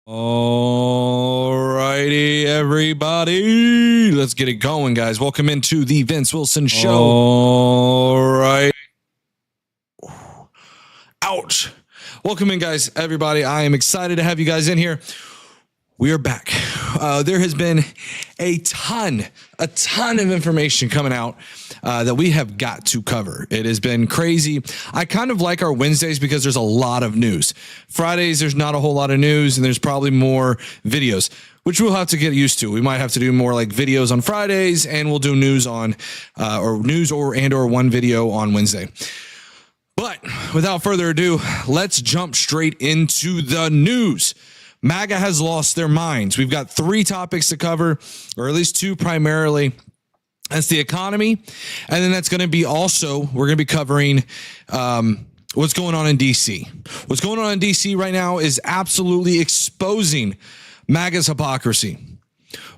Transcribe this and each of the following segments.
All righty, everybody. Let's get it going, guys. Welcome into the Vince Wilson Show. All right. Ouch. Welcome in, guys, everybody. I am excited to have you guys in here. We are back. There has been a ton of information coming out that we have got to cover. It has been crazy. I kind of like our Wednesdays because there's a lot of news. Fridays, there's not a whole lot of news, and there's probably more videos, which we'll have to get used to. We might have to do more like videos on Fridays, and we'll do news on or one video on Wednesday. But without further ado, let's jump straight into the news. MAGA has lost their minds. We've got three topics to cover, or at least two primarily. That's the economy. And then that's going to be also, we're going to be covering what's going on in D.C. What's going on in D.C. right now is absolutely exposing MAGA's hypocrisy.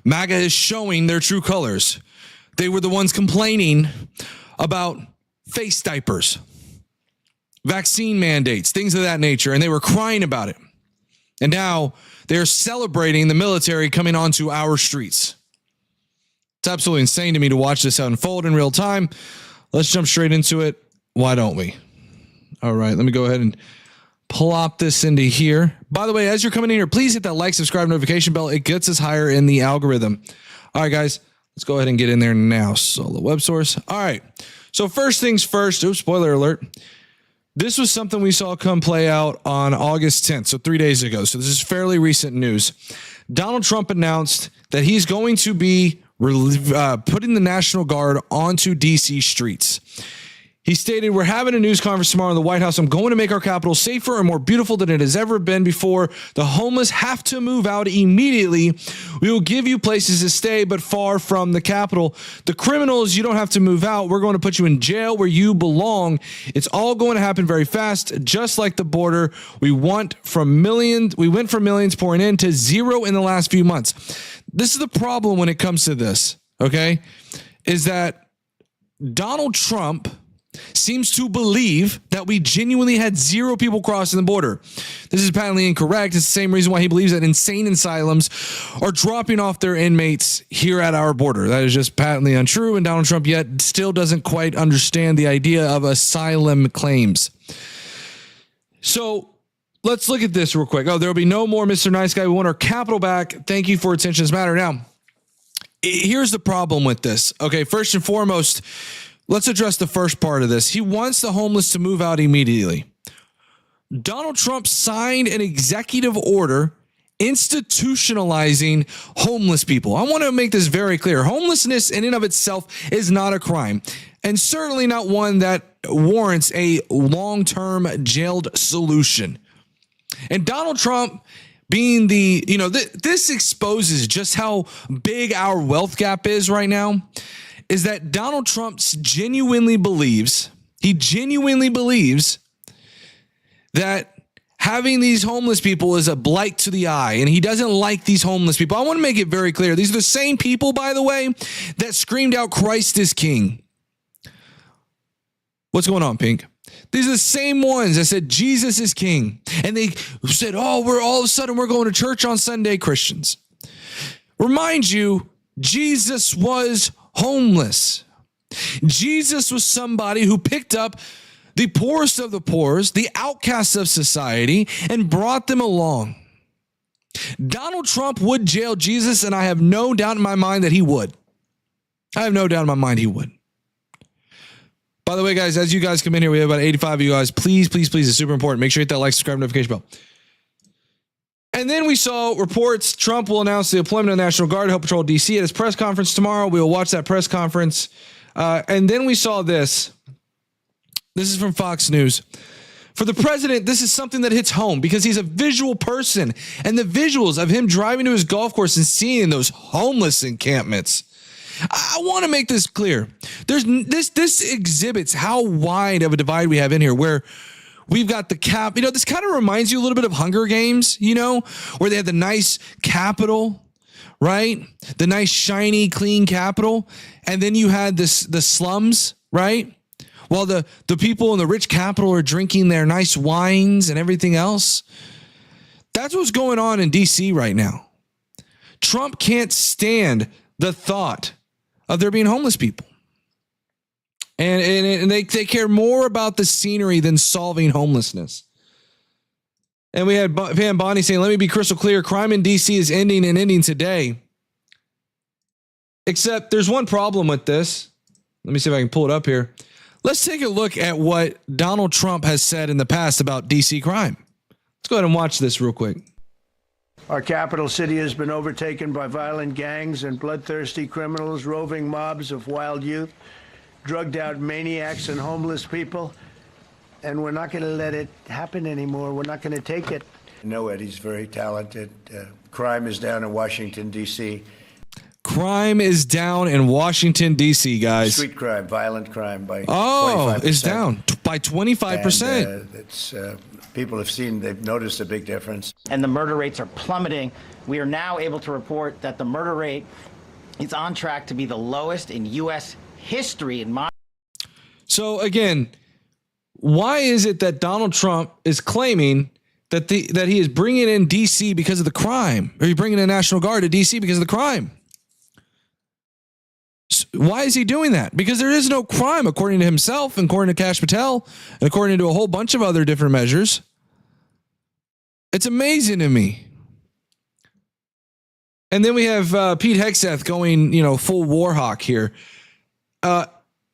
MAGA is showing their true colors. They were the ones complaining about face diapers, vaccine mandates, things of that nature, and they were crying about it. And now they're celebrating the military coming onto our streets. It's absolutely insane to me to watch this unfold in real time. Let's jump straight into it. Why don't we? All right, let me go ahead and plop this into here. By the way, as you're coming in here, please hit that like, subscribe, notification bell. It gets us higher in the algorithm. All right, guys, let's go ahead and get in there now. Solo web source. All right, so first things first. Oops, spoiler alert. This was something we saw come play out on August 10th, so 3 days ago. So this is fairly recent news. Donald Trump announced that he's going to be putting the National Guard onto D.C. streets. He stated, "We're having a news conference tomorrow in the White House. I'm going to make our capital safer and more beautiful than it has ever been before. The homeless have to move out immediately. We will give you places to stay, but far from the Capitol. The criminals, you don't have to move out. We're going to put you in jail where you belong. It's all going to happen very fast, just like the border. We went from millions pouring in to zero in the last few months." This is the problem when it comes to this, okay, is that Donald Trump seems to believe that we genuinely had zero people crossing the border. This is patently incorrect. It's the same reason why he believes that insane asylums are dropping off their inmates here at our border. That is just patently untrue, and Donald Trump yet still doesn't quite understand the idea of asylum claims. So let's look at this real quick. Oh, there will be no more Mr. Nice Guy. We want our capital back. Thank you for attention matter. Now, here's the problem with this. Okay, first and foremost, let's address the first part of this. He wants the homeless to move out immediately. Donald Trump signed an executive order institutionalizing homeless people. I want to make this very clear. Homelessness in and of itself is not a crime, and certainly not one that warrants a long-term jailed solution. And Donald Trump being this exposes just how big our wealth gap is right now. Is that Donald Trump genuinely believes that having these homeless people is a blight to the eye, and he doesn't like these homeless people. I want to make it very clear. These are the same people, by the way, that screamed out Christ is King. What's going on, Pink? These are the same ones that said Jesus is King. And they said, oh, all of a sudden we're going to church on Sunday, Christians. Remind you, Jesus was homeless. Jesus was somebody who picked up the poorest of the poorest, the outcasts of society, and brought them along. Donald Trump would jail Jesus, and I have no doubt in my mind that he would. I have no doubt in my mind he would. By the way, guys, as you guys come in here, we have about 85 of you guys. Please, it's super important. Make sure you hit that like, subscribe, notification bell. And then we saw reports Trump will announce the deployment of the National Guard to help patrol D.C. at his press conference tomorrow. We will watch that press conference. And then we saw this. This is from Fox News. For the president, this is something that hits home because he's a visual person. And the visuals of him driving to his golf course and seeing those homeless encampments. I want to make this clear. This exhibits how wide of a divide we have in here, where we've got the cap. This kind of reminds you a little bit of Hunger Games, where they had the nice Capitol, right? The nice, shiny, clean Capitol. And then you had the slums, right? While the people in the rich Capitol are drinking their nice wines and everything else. That's what's going on in DC right now. Trump can't stand the thought of there being homeless people. And they care more about the scenery than solving homelessness. And we had Van Bonnie saying, let me be crystal clear. Crime in DC is ending and ending today. Except there's one problem with this. Let me see if I can pull it up here. Let's take a look at what Donald Trump has said in the past about DC crime. Let's go ahead and watch this real quick. Our capital city has been overtaken by violent gangs and bloodthirsty criminals, roving mobs of wild youth, drugged out maniacs and homeless people. And we're not going to let it happen anymore. We're not going to take it. No, Eddie's very talented. Crime is down in Washington, D.C. Crime is down in Washington, D.C., guys. Street crime, violent crime by 25%. It's down by 25%. It's people have seen, they've noticed a big difference. And the murder rates are plummeting. We are now able to report that the murder rate is on track to be the lowest in U.S. history. So again, why is it that Donald Trump is claiming that he is bringing in D.C. because of the crime, or he's bringing the National Guard to D.C. because of the crime? Why is he doing that? Because there is no crime, according to himself, according to Kash Patel, and according to a whole bunch of other different measures. It's amazing to me. And then we have Pete Hegseth going, full war hawk here.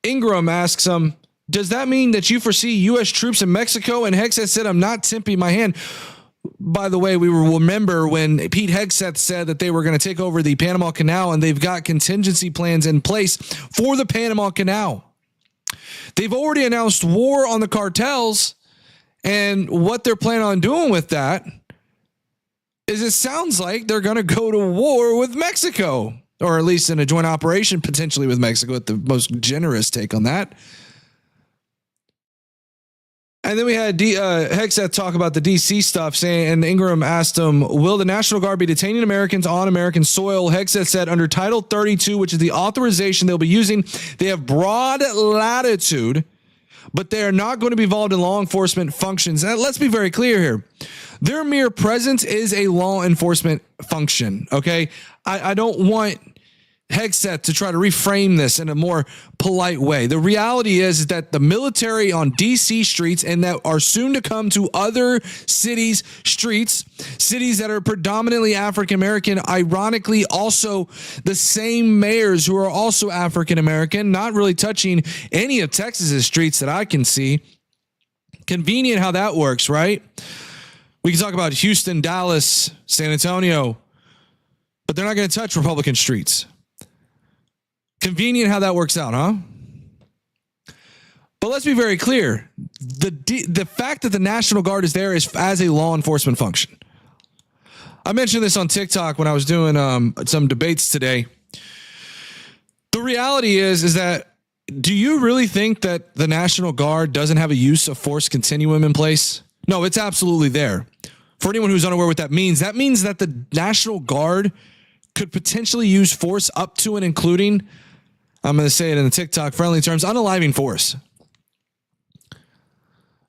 Ingram asks him, does that mean that you foresee U.S. troops in Mexico? And Hegseth said, I'm not tipping my hand. By the way, we will remember when Pete Hegseth said that they were going to take over the Panama Canal, and they've got contingency plans in place for the Panama Canal. They've already announced war on the cartels, and what they're planning on doing with that is it sounds like they're going to go to war with Mexico, or at least in a joint operation potentially with Mexico, at the most generous take on that. And then we had Hegseth talk about the D.C. stuff, saying, and Ingram asked him, will the National Guard be detaining Americans on American soil? Hegseth said, under Title 32, which is the authorization they'll be using, they have broad latitude, but they are not going to be involved in law enforcement functions. And let's be very clear here. Their mere presence is a law enforcement function, okay? I don't want Hegseth to try to reframe this in a more polite way. The reality is that the military on DC streets, and that are soon to come to other cities' streets, cities that are predominantly African-American, ironically also the same mayors who are also African-American, not really touching any of Texas's streets that I can see. Convenient how that works, right? We can talk about Houston, Dallas, San Antonio, but they're not going to touch Republican streets. Convenient how that works out, huh? But let's be very clear. The fact that the National Guard is there is as a law enforcement function. I mentioned this on TikTok when I was doing some debates today. The reality is that, do you really think that the National Guard doesn't have a use of force continuum in place? No, it's absolutely there. For anyone who's unaware what that means that the National Guard could potentially use force up to and including, I'm going to say it in the TikTok friendly terms, unaliving force.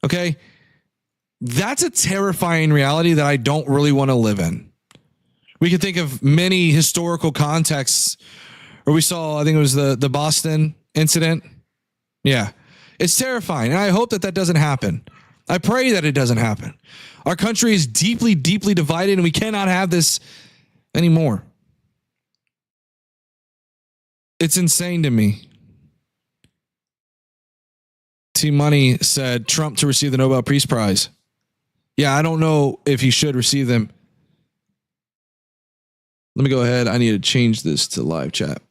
Okay. That's a terrifying reality that I don't really want to live in. We can think of many historical contexts where we saw, I think it was the Boston incident. Yeah. It's terrifying. And I hope that that doesn't happen. I pray that it doesn't happen. Our country is deeply, deeply divided, and we cannot have this anymore. It's insane to me. T Money said Trump to receive the Nobel Peace Prize. Yeah, I don't know if he should receive them. Let me go ahead. I need to change this to live chat.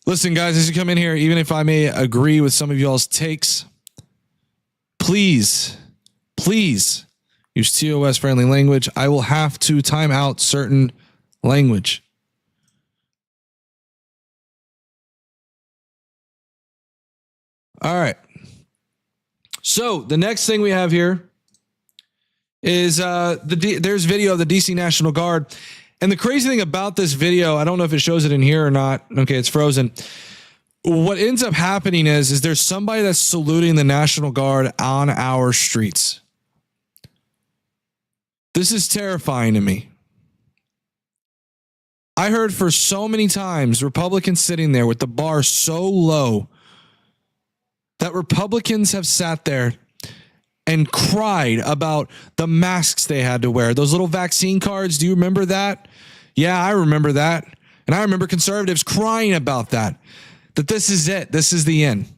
Listen, guys, as you come in here, even if I may agree with some of y'all's takes, please use TOS friendly language. I will have to time out certain language. All right. So the next thing we have here is there's video of the DC National Guard. And the crazy thing about this video, I don't know if it shows it in here or not. Okay, it's frozen. What ends up happening is there's somebody that's saluting the National Guard on our streets. This is terrifying to me. I heard for so many times Republicans sitting there with the bar so low that Republicans have sat there and cried about the masks they had to wear. Those little vaccine cards, do you remember that? Yeah, I remember that. And I remember conservatives crying about that this is it. This is the end.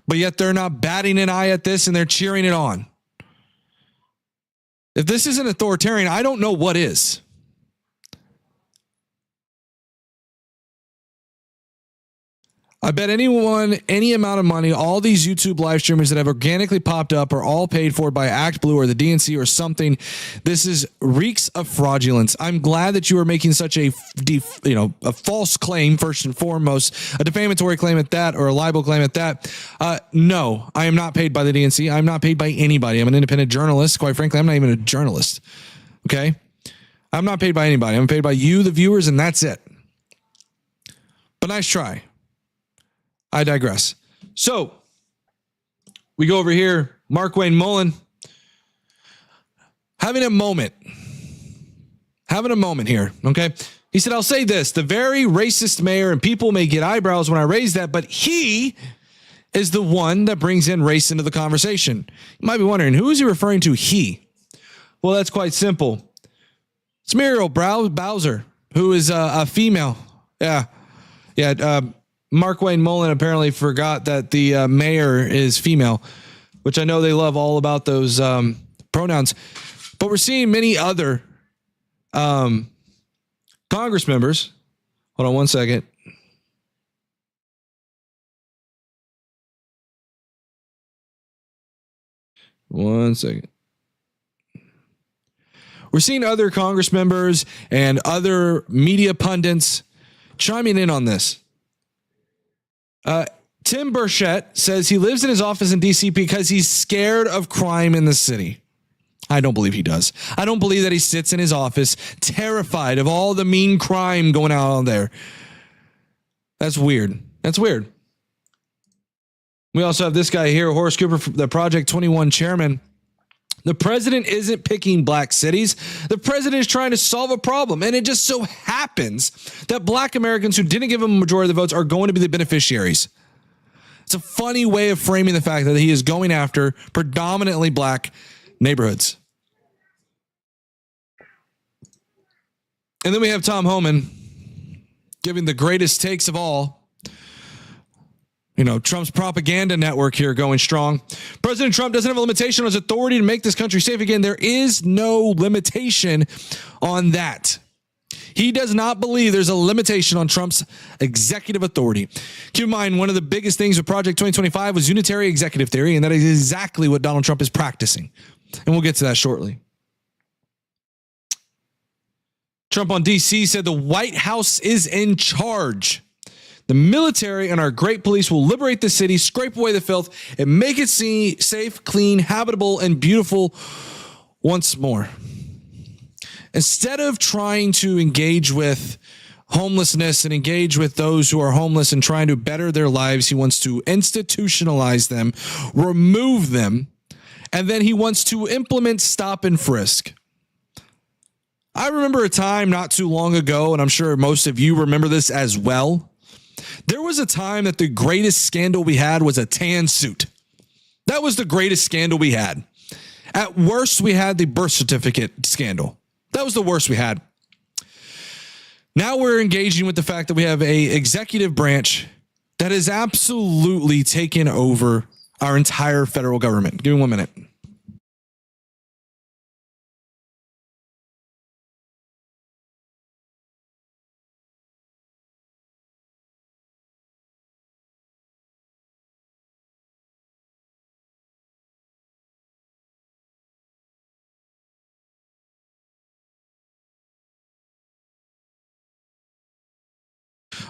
But yet they're not batting an eye at this and they're cheering it on. If this isn't authoritarian, I don't know what is. I bet anyone, any amount of money, all these YouTube live streamers that have organically popped up are all paid for by ActBlue or the DNC or something. This is reeks of fraudulence. I'm glad that you are making such a false claim, first and foremost, a defamatory claim at that, or a libel claim at that. No, I am not paid by the DNC. I'm not paid by anybody. I'm an independent journalist. Quite frankly, I'm not even a journalist. Okay. I'm not paid by anybody. I'm paid by you, the viewers, and that's it. But nice try. I digress. So we go over here. Mark Wayne Mullen having a moment here. Okay. He said, I'll say this, the very racist mayor, and people may get eyebrows when I raise that, but he is the one that brings in race into the conversation. You might be wondering, who is he referring to? He. Well, that's quite simple. It's Muriel Bowser, who is a female. Yeah. Mark Wayne Mullen apparently forgot that the mayor is female, which I know they love all about those pronouns. But we're seeing many other Congress members. Hold on one second. One second. We're seeing other Congress members and other media pundits chiming in on this. Tim Burchett says he lives in his office in D.C. because he's scared of crime in the city. I don't believe he does. I don't believe that he sits in his office terrified of all the mean crime going on there. That's weird. We also have this guy here, Horace Cooper, the Project 21 chairman. The president isn't picking black cities. The president is trying to solve a problem. And it just so happens that black Americans who didn't give him a majority of the votes are going to be the beneficiaries. It's a funny way of framing the fact that he is going after predominantly black neighborhoods. And then we have Tom Homan giving the greatest takes of all. Trump's propaganda network here going strong. President Trump doesn't have a limitation on his authority to make this country safe again. There is no limitation on that. He does not believe there's a limitation on Trump's executive authority. Keep in mind, one of the biggest things with Project 2025 was unitary executive theory, and that is exactly what Donald Trump is practicing. And we'll get to that shortly. Trump on DC said the White House is in charge. The military and our great police will liberate the city, scrape away the filth, and make it safe, clean, habitable, and beautiful once more. Instead of trying to engage with homelessness and engage with those who are homeless and trying to better their lives, he wants to institutionalize them, remove them, and then he wants to implement stop and frisk. I remember a time not too long ago, and I'm sure most of you remember this as well. There was a time that the greatest scandal we had was a tan suit. That was the greatest scandal we had. At worst, we had the birth certificate scandal. That was the worst we had. Now we're engaging with the fact that we have a executive branch that has absolutely taken over our entire federal government. Give me 1 minute.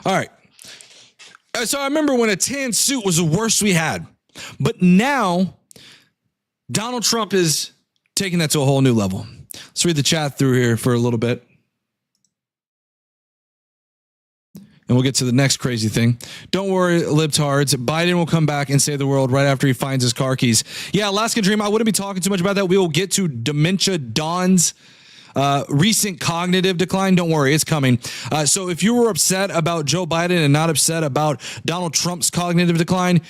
All right. So I remember when a tan suit was the worst we had. But now Donald Trump is taking that to a whole new level. Let's read the chat through here for a little bit. And we'll get to the next crazy thing. Don't worry, libtards. Biden will come back and save the world right after he finds his car keys. Yeah, Alaskan Dream, I wouldn't be talking too much about that. We will get to dementia Dawn's recent cognitive decline. Don't worry, it's coming. So if you were upset about Joe Biden and not upset about Donald Trump's cognitive decline,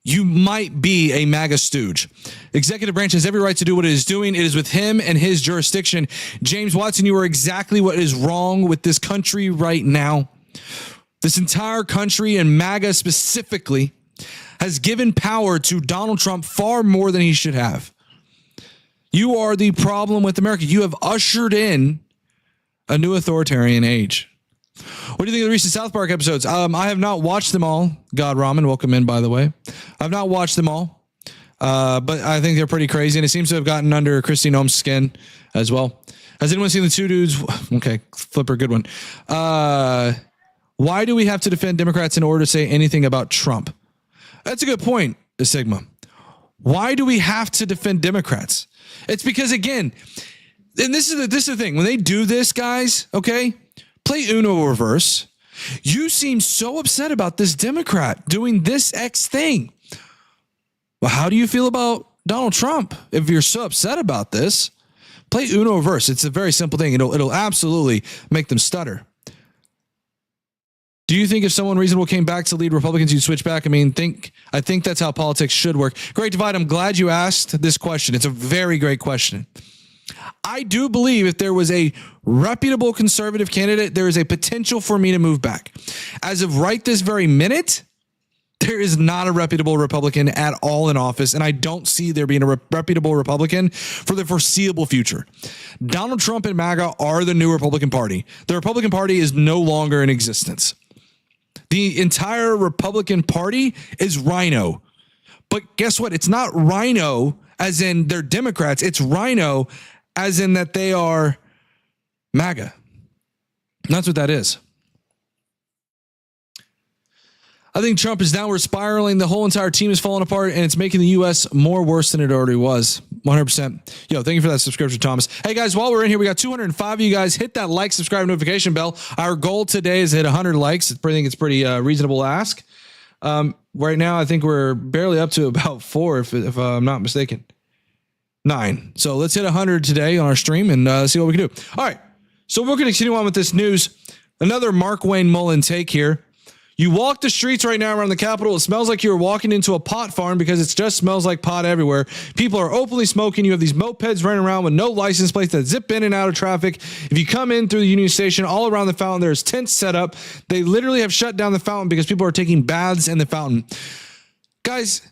you might be a MAGA stooge. Executive branch has every right to do what it is doing. It is with him and his jurisdiction. James Watson, you are exactly what is wrong with this country right now. This entire country, and MAGA specifically, has given power to Donald Trump far more than he should have. You are the problem with America. You have ushered in a new authoritarian age. What do you think of the recent South Park episodes? I have not watched them all. God Ramen, welcome in, by the way. I've not watched them all, but I think they're pretty crazy, and it seems to have gotten under Kristi Noem's skin as well. Has anyone seen the two dudes? Okay, Flipper, good one. Why do we have to defend Democrats in order to say anything about Trump? That's a good point, Sigma. Why do we have to defend Democrats? It's because, again, and this is the thing. When they do this, guys, okay, play Uno reverse. You seem so upset about this Democrat doing this X thing. Well, how do you feel about Donald Trump? If you're so upset about this, play Uno reverse. It's a very simple thing. It'll absolutely make them stutter. Do you think if someone reasonable came back to lead Republicans, you'd switch back? I think that's how politics should work. Great Divide, I'm glad you asked this question. It's a very great question. I do believe if there was a reputable conservative candidate, there is a potential for me to move back. As of right this very minute, there is not a reputable Republican at all in office, and I don't see there being a reputable Republican for the foreseeable future. Donald Trump and MAGA are the new Republican Party. The Republican Party is no longer in existence. The entire Republican Party is Rhino. But guess what? It's not Rhino as in they're Democrats. It's Rhino as in that they are MAGA. And that's what that is. I think Trump is downward spiraling. The whole entire team is falling apart, and it's making the U.S. more worse than it already was. 100%. Yo, thank you for that subscription, Thomas. Hey, guys, while we're in here, we got 205 of you guys. Hit that like, subscribe, notification bell. Our goal today is to hit 100 likes. I think it's pretty reasonable ask. Right now, I think we're barely up to about 4, if I'm not mistaken. 9. So let's hit 100 today on our stream and see what we can do. All right. So we're going to continue on with this news. Another Mark Wayne Mullen take here. You walk the streets right now around the Capitol. It smells like you're walking into a pot farm because it just smells like pot everywhere. People are openly smoking. You have these mopeds running around with no license plates that zip in and out of traffic. If you come in through the Union Station, all around the fountain, there's tents set up. They literally have shut down the fountain because people are taking baths in the fountain. Guys,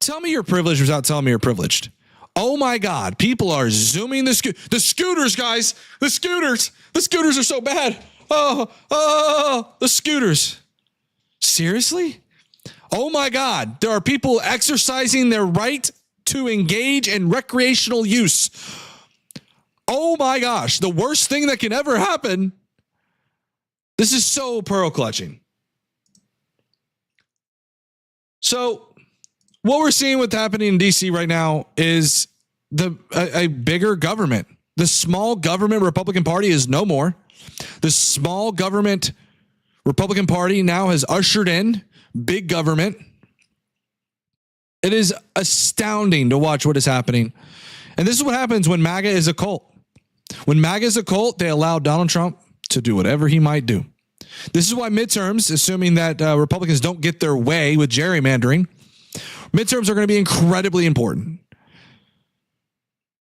tell me you're privileged without telling me you're privileged. Oh my God, people are zooming the scooters, guys. The scooters are so bad. Oh, the scooters. Seriously? Oh my God. There are people exercising their right to engage in recreational use. Oh my gosh. The worst thing that can ever happen. This is so pearl clutching. So what we're seeing what's happening in DC right now is a bigger government. The small government Republican Party is no more. The small government Republican Party now has ushered in big government. It is astounding to watch what is happening. And this is what happens when MAGA is a cult. When MAGA is a cult, they allow Donald Trump to do whatever he might do. This is why midterms, assuming that Republicans don't get their way with gerrymandering, midterms are going to be incredibly important.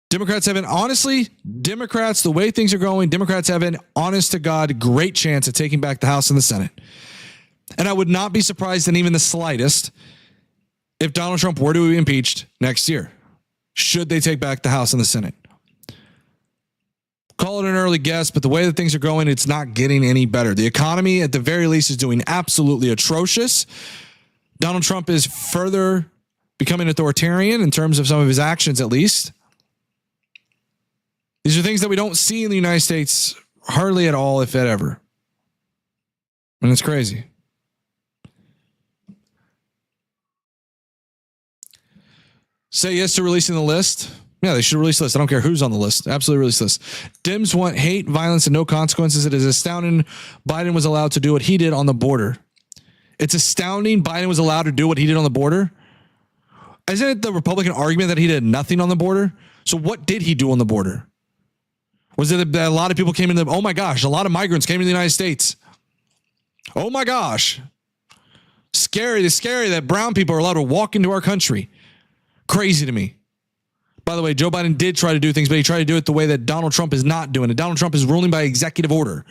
Democrats, the way things are going, Democrats have an honest to God great chance at taking back the House and the Senate. And I would not be surprised in even the slightest if Donald Trump were to be impeached next year, should they take back the House and the Senate. Call it an early guess, but the way that things are going, it's not getting any better. The economy, at the very least, is doing absolutely atrocious. Donald Trump is further becoming authoritarian in terms of some of his actions, at least. These are things that we don't see in the United States hardly at all, if ever. And it's crazy. Say yes to releasing the list. Yeah, they should release the list. I don't care who's on the list. Absolutely release the list. Dems want hate, violence, and no consequences. It is astounding Biden was allowed to do what he did on the border. It's astounding Biden was allowed to do what he did on the border. Isn't it the Republican argument that he did nothing on the border? So what did he do on the border? Was it that a lot of people came into, oh my gosh, a lot of migrants came to the United States. Oh my gosh. Scary. It's scary that brown people are allowed to walk into our country. Crazy to me. By the way, Joe Biden did try to do things, but he tried to do it the way that Donald Trump is not doing it. Donald Trump is ruling by executive order.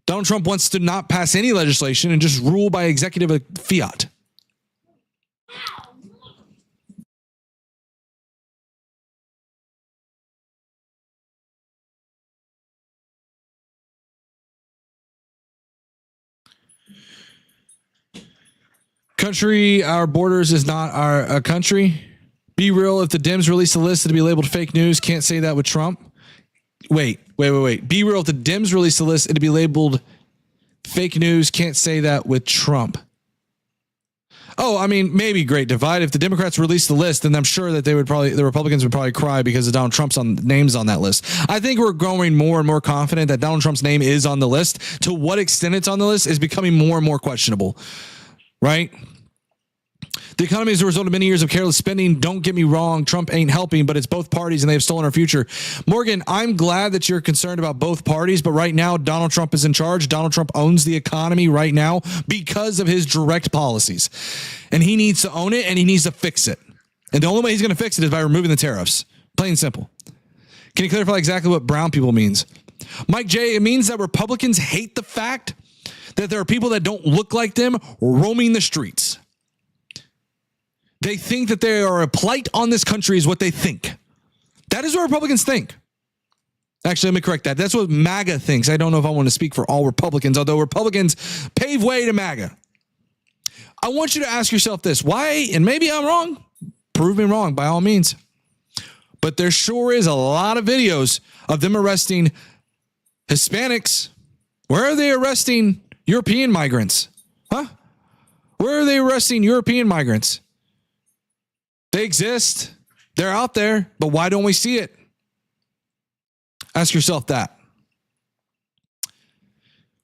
Donald Trump wants to not pass any legislation and just rule by executive fiat. Country, our borders is not our country. Be real. If the Dems release a list to be labeled fake news, can't say that with Trump. Wait. Be real. If the Dems release a list, it'd be labeled fake news. Can't say that with Trump. Oh, I mean, maybe great divide. If the Democrats release the list, then I'm sure that the Republicans would probably cry because of Donald Trump's names on that list. I think we're growing more and more confident that Donald Trump's name is on the list. To what extent it's on the list is becoming more and more questionable, right? The economy is a result of many years of careless spending. Don't get me wrong. Trump ain't helping, but it's both parties and they have stolen our future. Morgan, I'm glad that you're concerned about both parties, but right now Donald Trump is in charge. Donald Trump owns the economy right now because of his direct policies. And he needs to own it and he needs to fix it. And the only way he's going to fix it is by removing the tariffs. Plain and simple. Can you clarify exactly what brown people means? Mike J, it means that Republicans hate the fact that there are people that don't look like them roaming the streets. They think that they are a blight on this country is what they think. That is what Republicans think. Actually, let me correct that. That's what MAGA thinks. I don't know if I want to speak for all Republicans, although Republicans pave way to MAGA. I want you to ask yourself this. Why, and maybe I'm wrong, prove me wrong by all means, but there sure is a lot of videos of them arresting Hispanics. Where are they arresting European migrants? Huh? Where are they arresting European migrants? They exist. They're out there, but why don't we see it? Ask yourself that.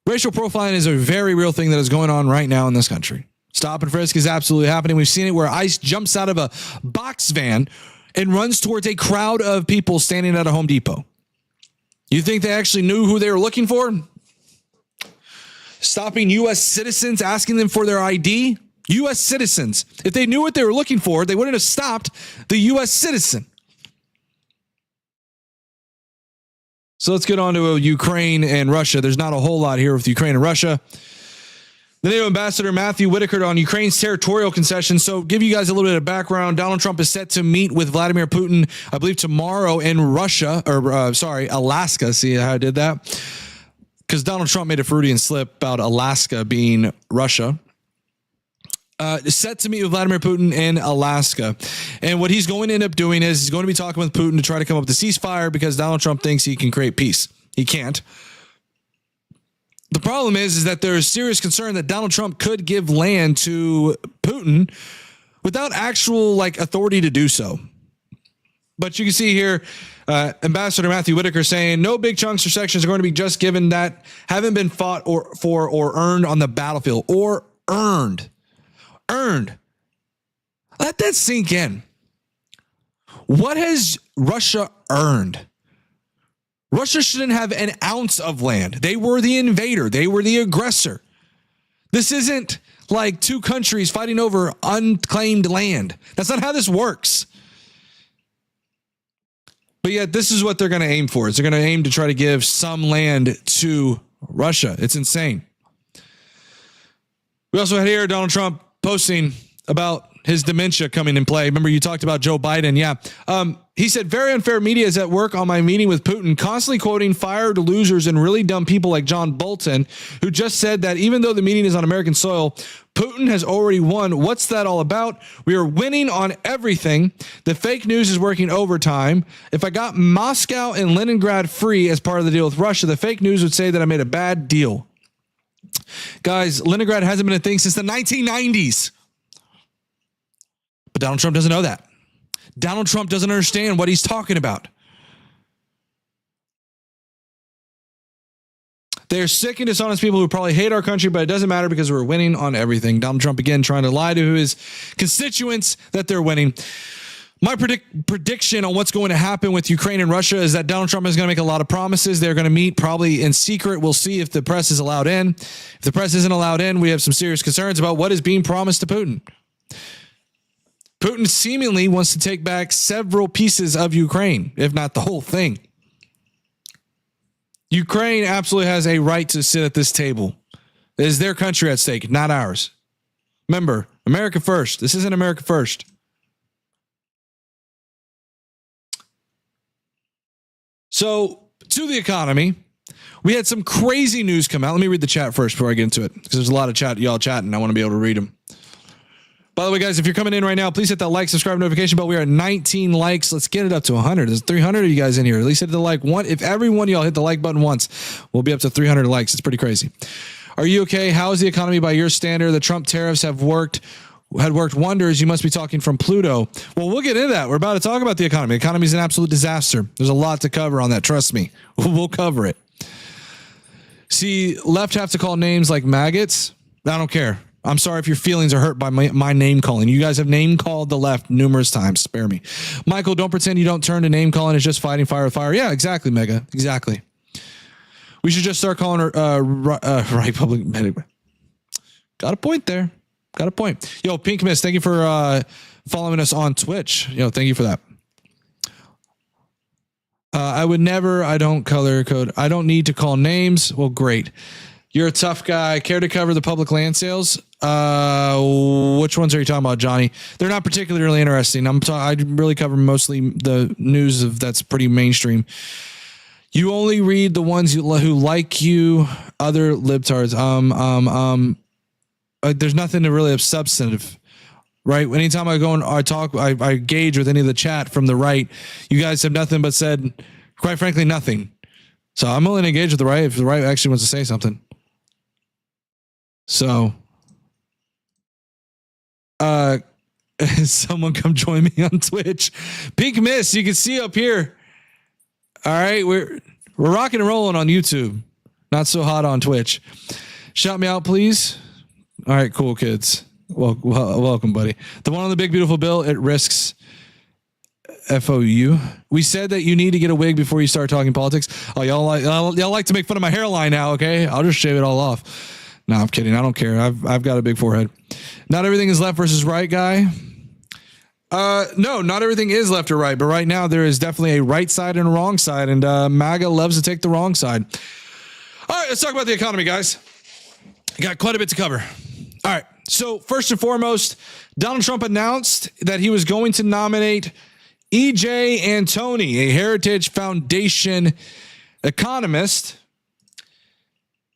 Racial profiling is a very real thing that is going on right now in this country. Stop and frisk is absolutely happening. We've seen it where ICE jumps out of a box van and runs towards a crowd of people standing at a Home Depot. You think they actually knew who they were looking for? Stopping U.S. citizens, asking them for their ID? U.S. citizens. If they knew what they were looking for, they wouldn't have stopped the U.S. citizen. So let's get on to Ukraine and Russia. There's not a whole lot here with Ukraine and Russia. The NATO ambassador Matthew Whitaker on Ukraine's territorial concessions. So give you guys a little bit of background. Donald Trump is set to meet with Vladimir Putin, I believe tomorrow in Russia, Alaska. See how I did that? Because Donald Trump made a Freudian slip about Alaska being Russia. Set to meet with Vladimir Putin in Alaska. And what he's going to end up doing is he's going to be talking with Putin to try to come up with a ceasefire because Donald Trump thinks he can create peace. He can't. The problem is that there is serious concern that Donald Trump could give land to Putin without actual authority to do so. But you can see here, Ambassador Matthew Whitaker saying no big chunks or sections are going to be just given that haven't been fought or earned on the battlefield or earned. Let that sink in. What has Russia earned? Russia shouldn't have an ounce of land. They were the invader. They were the aggressor. This isn't like two countries fighting over unclaimed land. That's not how this works. But yet this is what they're going to aim for. They're going to aim to try to give some land to Russia. It's insane. We also had here Donald Trump posting about his dementia coming in play. Remember, you talked about Joe Biden. Yeah. He said, very unfair media is at work on my meeting with Putin, constantly quoting fired losers and really dumb people like John Bolton, who just said that even though the meeting is on American soil, Putin has already won. What's that all about? We are winning on everything. The fake news is working overtime. If I got Moscow and Leningrad free as part of the deal with Russia, the fake news would say that I made a bad deal. Guys, Leningrad hasn't been a thing since the 1990s. But Donald Trump doesn't know that. Donald Trump doesn't understand what he's talking about. They're sick and dishonest people who probably hate our country, but it doesn't matter because we're winning on everything. Donald Trump, again, trying to lie to his constituents that they're winning. My prediction on what's going to happen with Ukraine and Russia is that Donald Trump is going to make a lot of promises. They're going to meet probably in secret. We'll see if the press is allowed in. If the press isn't allowed in, we have some serious concerns about what is being promised to Putin. Putin seemingly wants to take back several pieces of Ukraine, if not the whole thing. Ukraine absolutely has a right to sit at this table. It is their country at stake, not ours. Remember, America first. This isn't America first. So, to the economy, we had some crazy news come out. Let me read the chat first before I get into it, because there's a lot of y'all chatting. I want to be able to read them. By the way, guys, if you're coming in right now, please hit that like, subscribe, notification bell. We are at 19 likes. Let's get it up to 100. There's 300 of you guys in here. At least hit the like one. If every one of y'all hit the like button once, we'll be up to 300 likes. It's pretty crazy. Are you okay? How is the economy by your standard? The Trump tariffs had worked wonders. You must be talking from Pluto. Well, we'll get into that. We're about to talk about the economy. The economy is an absolute disaster. There's a lot to cover on that. Trust me. We'll cover it. See, left have to call names like maggots. I don't care. I'm sorry if your feelings are hurt by my name calling. You guys have name called the left numerous times. Spare me. Michael, don't pretend you don't turn to name calling. It's just fighting fire with fire. Yeah, exactly, Mega. Exactly. We should just start calling her right public. Got a point there. Got a point. Yo, Pink Miss, thank you for following us on Twitch. Yo, thank you for that. I would never. I don't color code. I don't need to call names. Well, great. You're a tough guy. Care to cover the public land sales? Which ones are you talking about, Johnny? They're not particularly interesting. I really cover mostly the news of that's pretty mainstream. You only read the ones who like you, other libtards. There's nothing to really substantive, right? Anytime I go and I talk, I engage with any of the chat from the right. You guys have nothing but said, quite frankly, nothing. So I'm willing to engage with the right if the right actually wants to say something. So, someone come join me on Twitch. Pink Miss, you can see up here. All right, we're rocking and rolling on YouTube. Not so hot on Twitch. Shout me out, please. All right, cool kids. Welcome, buddy. The one on the big beautiful bill, it risks FOU. We said that you need to get a wig before you start talking politics. Oh, y'all like to make fun of my hairline now, okay? I'll just shave it all off. No, I'm kidding. I don't care. I've got a big forehead. Not everything is left versus right, guy. No, not everything is left or right, but right now there is definitely a right side and a wrong side, and MAGA loves to take the wrong side. All right, let's talk about the economy, guys. Got quite a bit to cover. All right, so first and foremost, Donald Trump announced that he was going to nominate E.J. Antoni, a Heritage Foundation economist.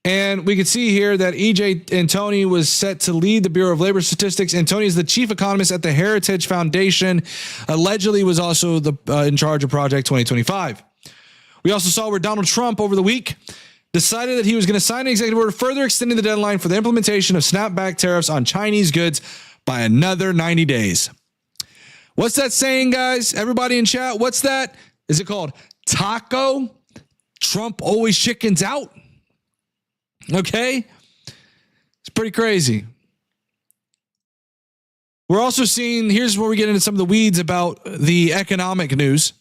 And we can see here that E.J. Antoni was set to lead the Bureau of Labor Statistics. Antoni is the chief economist at the Heritage Foundation. Allegedly was also in charge of Project 2025. We also saw where Donald Trump over the week decided that he was going to sign an executive order further extending the deadline for the implementation of snapback tariffs on Chinese goods by another 90 days. What's that saying, guys? Everybody in chat, what's that? Is it called taco? Trump always chickens out? Okay. It's pretty crazy. We're also seeing, here's where we get into some of the weeds about the economic news.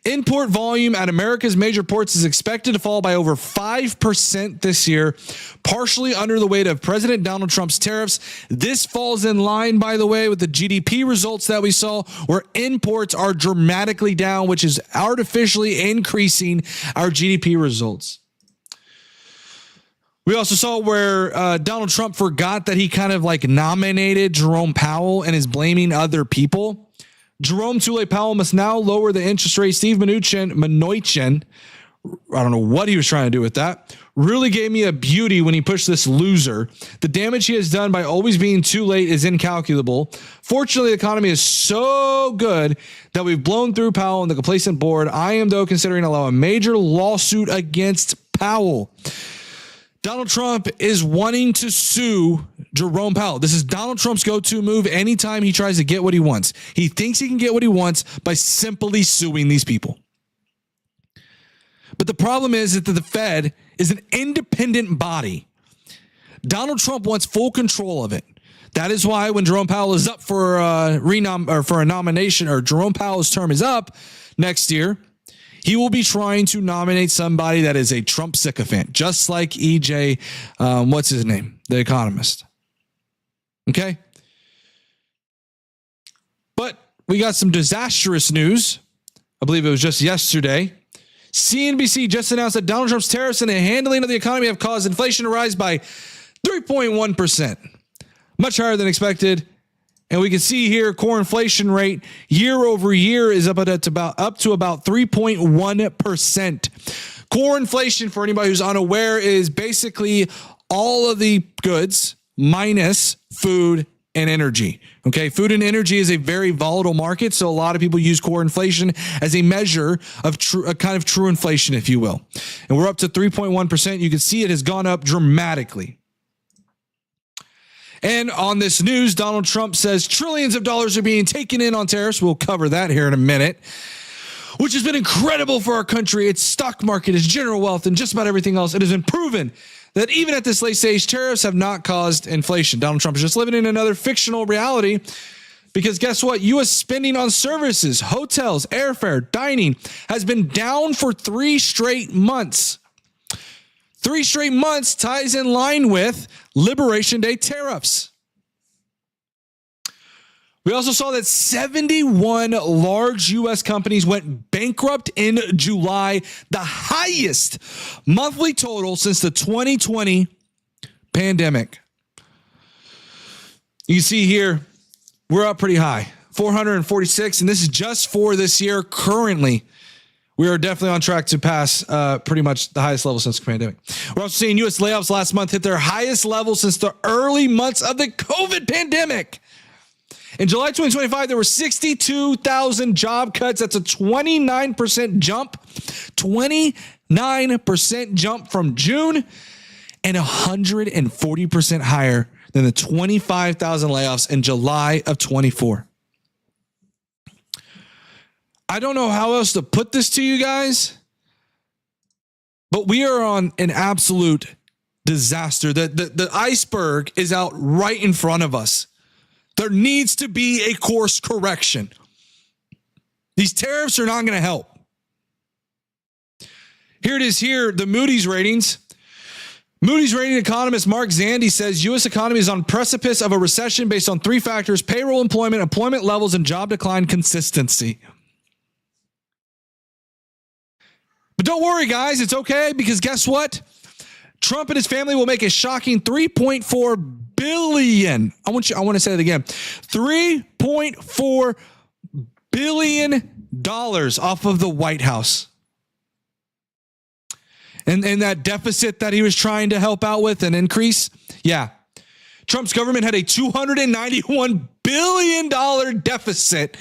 Import volume at America's major ports is expected to fall by over 5% this year, partially under the weight of President Donald Trump's tariffs. This falls in line, by the way, with the GDP results that we saw, where imports are dramatically down, which is artificially increasing our GDP results. We also saw where Donald Trump forgot that he kind of like nominated Jerome Powell and is blaming other people. Jerome Tule Powell must now lower the interest rate. Steve Mnuchin, I don't know what he was trying to do with that, really gave me a beauty when he pushed this loser. The damage he has done by always being too late is incalculable. Fortunately, the economy is so good that we've blown through Powell and the complacent board. I am, though, considering allowing a major lawsuit against Powell. Donald Trump is wanting to sue Jerome Powell. This is Donald Trump's go-to move anytime he tries to get what he wants. He thinks he can get what he wants by simply suing these people. But the problem is that the Fed is an independent body. Donald Trump wants full control of it. That is why when Jerome Powell is up for a nomination, or Jerome Powell's term is up next year, he will be trying to nominate somebody that is a Trump sycophant, just like EJ, what's his name? The Economist. Okay? But we got some disastrous news. I believe it was just yesterday. CNBC just announced that Donald Trump's tariffs and the handling of the economy have caused inflation to rise by 3.1%, much higher than expected. And we can see here core inflation rate year over year is up to about 3.1%. Core inflation, for anybody who's unaware, is basically all of the goods minus food and energy. Okay, food and energy is a very volatile market, so a lot of people use core inflation as a measure of a kind of true inflation, if you will. And we're up to 3.1%. You can see it has gone up dramatically. And on this news, Donald Trump says trillions of dollars are being taken in on tariffs. We'll cover that here in a minute, which has been incredible for our country. Its stock market, its general wealth, and just about everything else. It has been proven that even at this late stage, tariffs have not caused inflation. Donald Trump is just living in another fictional reality because guess what? U.S. spending on services, hotels, airfare, dining has been down for 3 straight months. 3 straight months ties in line with Liberation Day tariffs. We also saw that 71 large U.S. companies went bankrupt in July, the highest monthly total since the 2020 pandemic. You can see here, we're up pretty high, 446, and this is just for this year currently. We are definitely on track to pass pretty much the highest level since the pandemic. We're also seeing U.S. layoffs last month hit their highest level since the early months of the COVID pandemic. In July 2025, there were 62,000 job cuts. That's a 29% jump. 29% jump from June and 140% higher than the 25,000 layoffs in July of 24. I don't know how else to put this to you guys, but we are on an absolute disaster. The iceberg is out right in front of us. There needs to be a course correction. These tariffs are not going to help. Here it is here, the Moody's ratings. Moody's rating economist Mark Zandi says U.S. economy is on precipice of a recession based on 3 factors: payroll, employment levels, and job decline consistency. But don't worry, guys. It's okay, because guess what? Trump and his family will make a shocking $3.4 billion. I want to say that again. $3.4 billion off of the White House. And that deficit that he was trying to help out with and increase. Yeah. Trump's government had a $291 billion deficit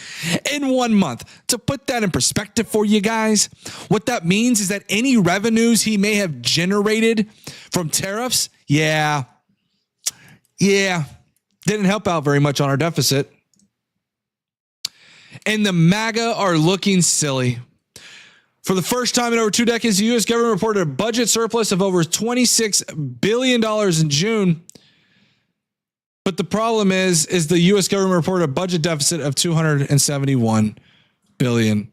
in 1 month. To put that in perspective for you guys, what that means is that any revenues he may have generated from tariffs, didn't help out very much on our deficit. And the MAGA are looking silly. For the first time in over 2 decades, the U.S. government reported a budget surplus of over $26 billion in June. But the problem is the U.S. government reported a budget deficit of $271 billion.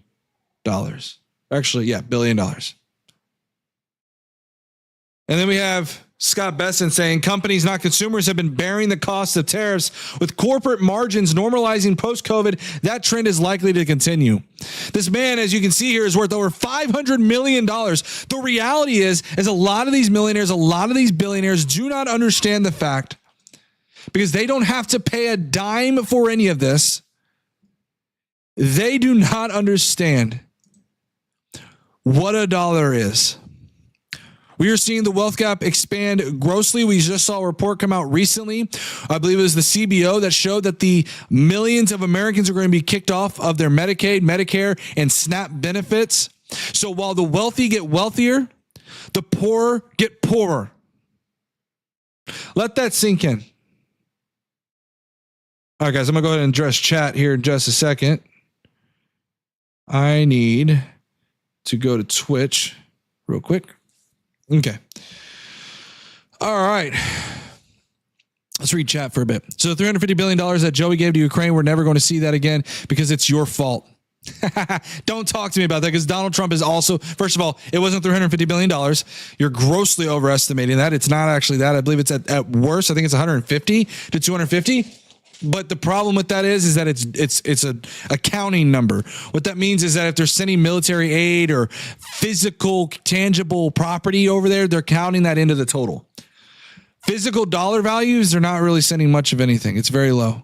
Actually, $1 billion. And then we have Scott Besson saying companies, not consumers, have been bearing the cost of tariffs. With corporate margins normalizing post-COVID, that trend is likely to continue. This man, as you can see here, is worth over $500 million. The reality is a lot of these millionaires, a lot of these billionaires do not understand the fact, because they don't have to pay a dime for any of this. They do not understand what a dollar is. We are seeing the wealth gap expand grossly. We just saw a report come out recently. I believe it was the CBO that showed that the millions of Americans are going to be kicked off of their Medicaid, Medicare, and SNAP benefits. So while the wealthy get wealthier, the poor get poorer. Let that sink in. All right, guys, I'm going to go ahead and address chat here in just a second. I need to go to Twitch real quick. Okay. All right. Let's read chat for a bit. So the $350 billion that Joey gave to Ukraine, we're never going to see that again because it's your fault. Don't talk to me about that because Donald Trump is also, first of all, it wasn't $350 billion. You're grossly overestimating that. It's not actually that. I believe it's at worst. I think it's 150 to 250. But the problem with that is that it's a accounting number. What that means is that if they're sending military aid or physical, tangible property over there, they're counting that into the total. Physical dollar values, they're not really sending much of anything. It's very low.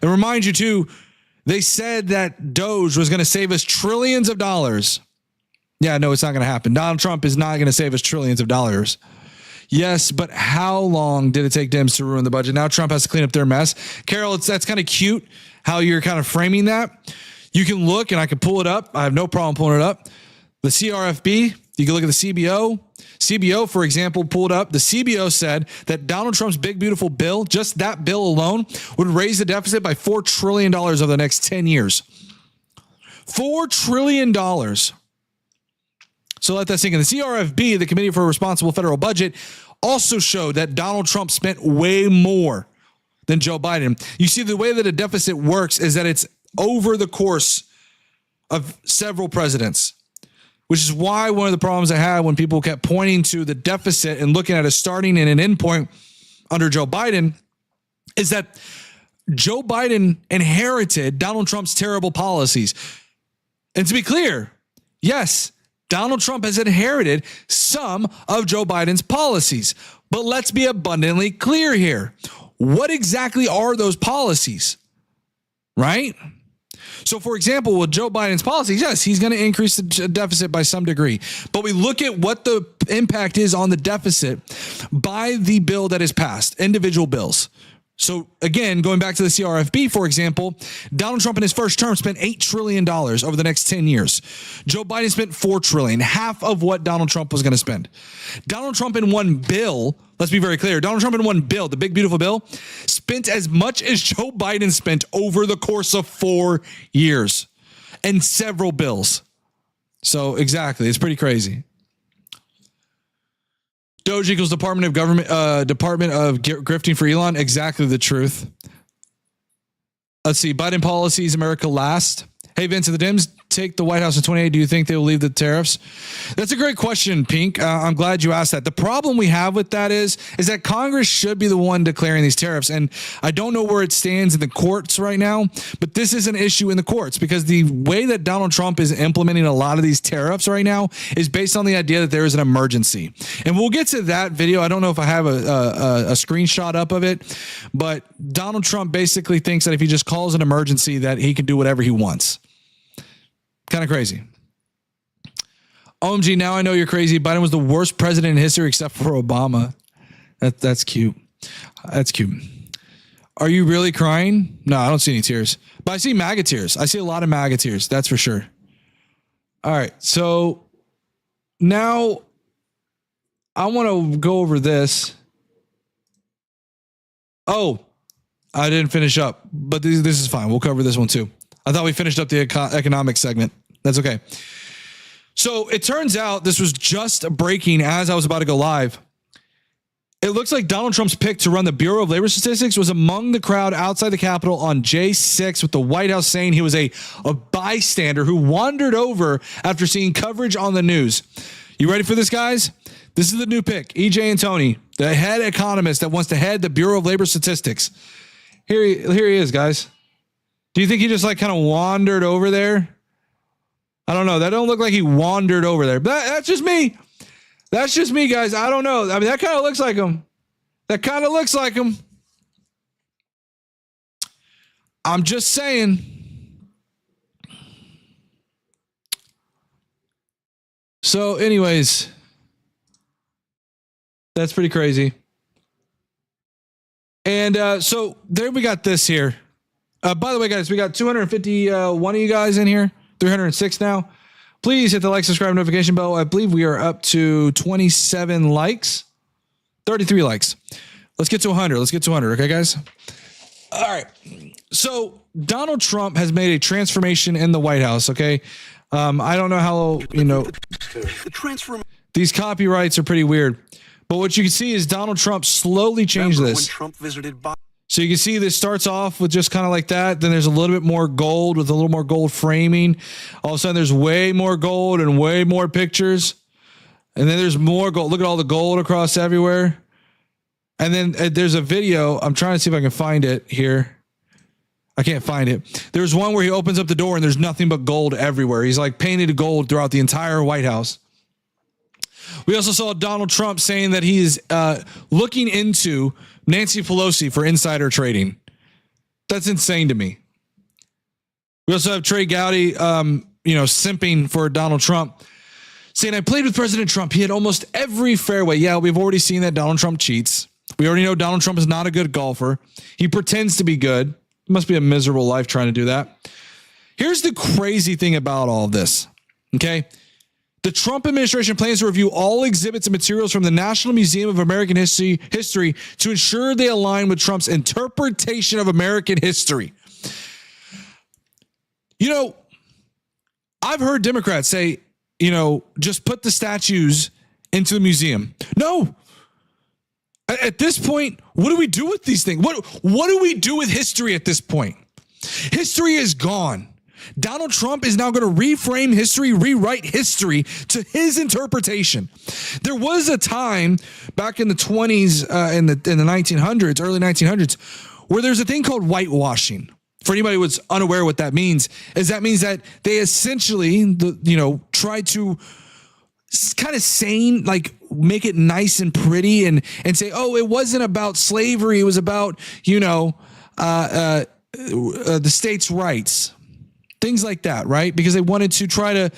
And remind you too, they said that Doge was going to save us trillions of dollars. Yeah, no, it's not going to happen. Donald Trump is not going to save us trillions of dollars. Yes, but how long did it take Dems to ruin the budget? Now Trump has to clean up their mess. Carol, that's kind of cute how you're kind of framing that. You can look, and I can pull it up. I have no problem pulling it up. The CRFB, you can look at the CBO. CBO, for example, pulled up. The CBO said that Donald Trump's big, beautiful bill, just that bill alone, would raise the deficit by $4 trillion over the next 10 years. $4 trillion. So let that sink in. The CRFB, the Committee for a Responsible Federal Budget, also showed that Donald Trump spent way more than Joe Biden. You see, the way that a deficit works is that it's over the course of several presidents, which is why one of the problems I had when people kept pointing to the deficit and looking at a starting and an end point under Joe Biden is that Joe Biden inherited Donald Trump's terrible policies. And to be clear, yes, Donald Trump has inherited some of Joe Biden's policies, but let's be abundantly clear here. What exactly are those policies, right? So, for example, with Joe Biden's policies, yes, he's going to increase the deficit by some degree. But we look at what the impact is on the deficit by the bill that is passed, individual bills. So, again, going back to the CRFB, for example, Donald Trump in his first term spent $8 trillion over the next 10 years. Joe Biden spent $4 trillion, half of what Donald Trump was going to spend. Donald Trump in one bill, let's be very clear, Donald Trump in one bill, the big, beautiful bill, spent as much as Joe Biden spent over the course of 4 years and several bills. So, exactly, it's pretty crazy. Doge equals Department of grifting for Elon. Exactly the truth. Let's see. Biden policies, America last. Hey, Vince, if the Dems take the White House in 2028, do you think they will leave the tariffs? That's a great question, Pink. I'm glad you asked that. The problem we have with that is that Congress should be the one declaring these tariffs. And I don't know where it stands in the courts right now, but this is an issue in the courts because the way that Donald Trump is implementing a lot of these tariffs right now is based on the idea that there is an emergency. And we'll get to that video. I don't know if I have a screenshot up of it, but Donald Trump basically thinks that if he just calls an emergency that he can do whatever he wants. Kind of crazy. OMG, now I know you're crazy. Biden was the worst president in history except for Obama. That's cute. That's cute. Are you really crying? No, I don't see any tears. But I see MAGA tears. I see a lot of MAGA tears. That's for sure. All right. So now I want to go over this. Oh, I didn't finish up, but this is fine. We'll cover this one too. I thought we finished up the economic segment. That's okay. So it turns out this was just breaking as I was about to go live. It looks like Donald Trump's pick to run the Bureau of Labor Statistics was among the crowd outside the Capitol on J6, with the White House saying he was a bystander who wandered over after seeing coverage on the news. You ready for this, guys? This is the new pick, EJ Antoni, the head economist that wants to head the Bureau of Labor Statistics. Here he is, guys. Do you think he just like kind of wandered over there? I don't know. That don't look like he wandered over there. But that's just me. That's just me, guys. I don't know. I mean, that kind of looks like him. That kind of looks like him. I'm just saying. So anyways, that's pretty crazy. And so there we got this here. By the way, guys, we got 251 of you guys in here, 306 now. Please hit the like, subscribe, notification bell. I believe we are up to 27 likes, 33 likes. Let's get to 100. Let's get to 100. Okay, guys? All right. So Donald Trump has made a transformation in the White House. Okay. I don't know how, these copyrights are pretty weird, but what you can see is Donald Trump slowly changed this. When Trump visited so you can see this starts off with just kind of like that. Then there's a little bit more gold with a little more gold framing. All of a sudden there's way more gold and way more pictures. And then there's more gold. Look at all the gold across everywhere. And then there's a video. I'm trying to see if I can find it here. I can't find it. There's one where he opens up the door and there's nothing but gold everywhere. He's like painted gold throughout the entire White House. We also saw Donald Trump saying that he is looking into Nancy Pelosi for insider trading. That's insane to me. We also have Trey Gowdy, simping for Donald Trump, saying, I played with President Trump. He had almost every fairway. Yeah, we've already seen that Donald Trump cheats. We already know Donald Trump is not a good golfer. He pretends to be good. It must be a miserable life trying to do that. Here's the crazy thing about all of this. Okay. The Trump administration plans to review all exhibits and materials from the National Museum of American History to ensure they align with Trump's interpretation of American history. I've heard Democrats say, just put the statues into the museum. No. At this point, what do we do with these things? What do we do with history at this point? History is gone. Donald Trump is now going to reframe history, rewrite history to his interpretation. There was a time back in the 20s, in the 1900s, early 1900s, where there's a thing called whitewashing. For anybody who's unaware what that means, that they essentially, try to kind of sane, like make it nice and pretty and say, oh, it wasn't about slavery. It was about, the states' rights, things like that. Right. Because they wanted to try to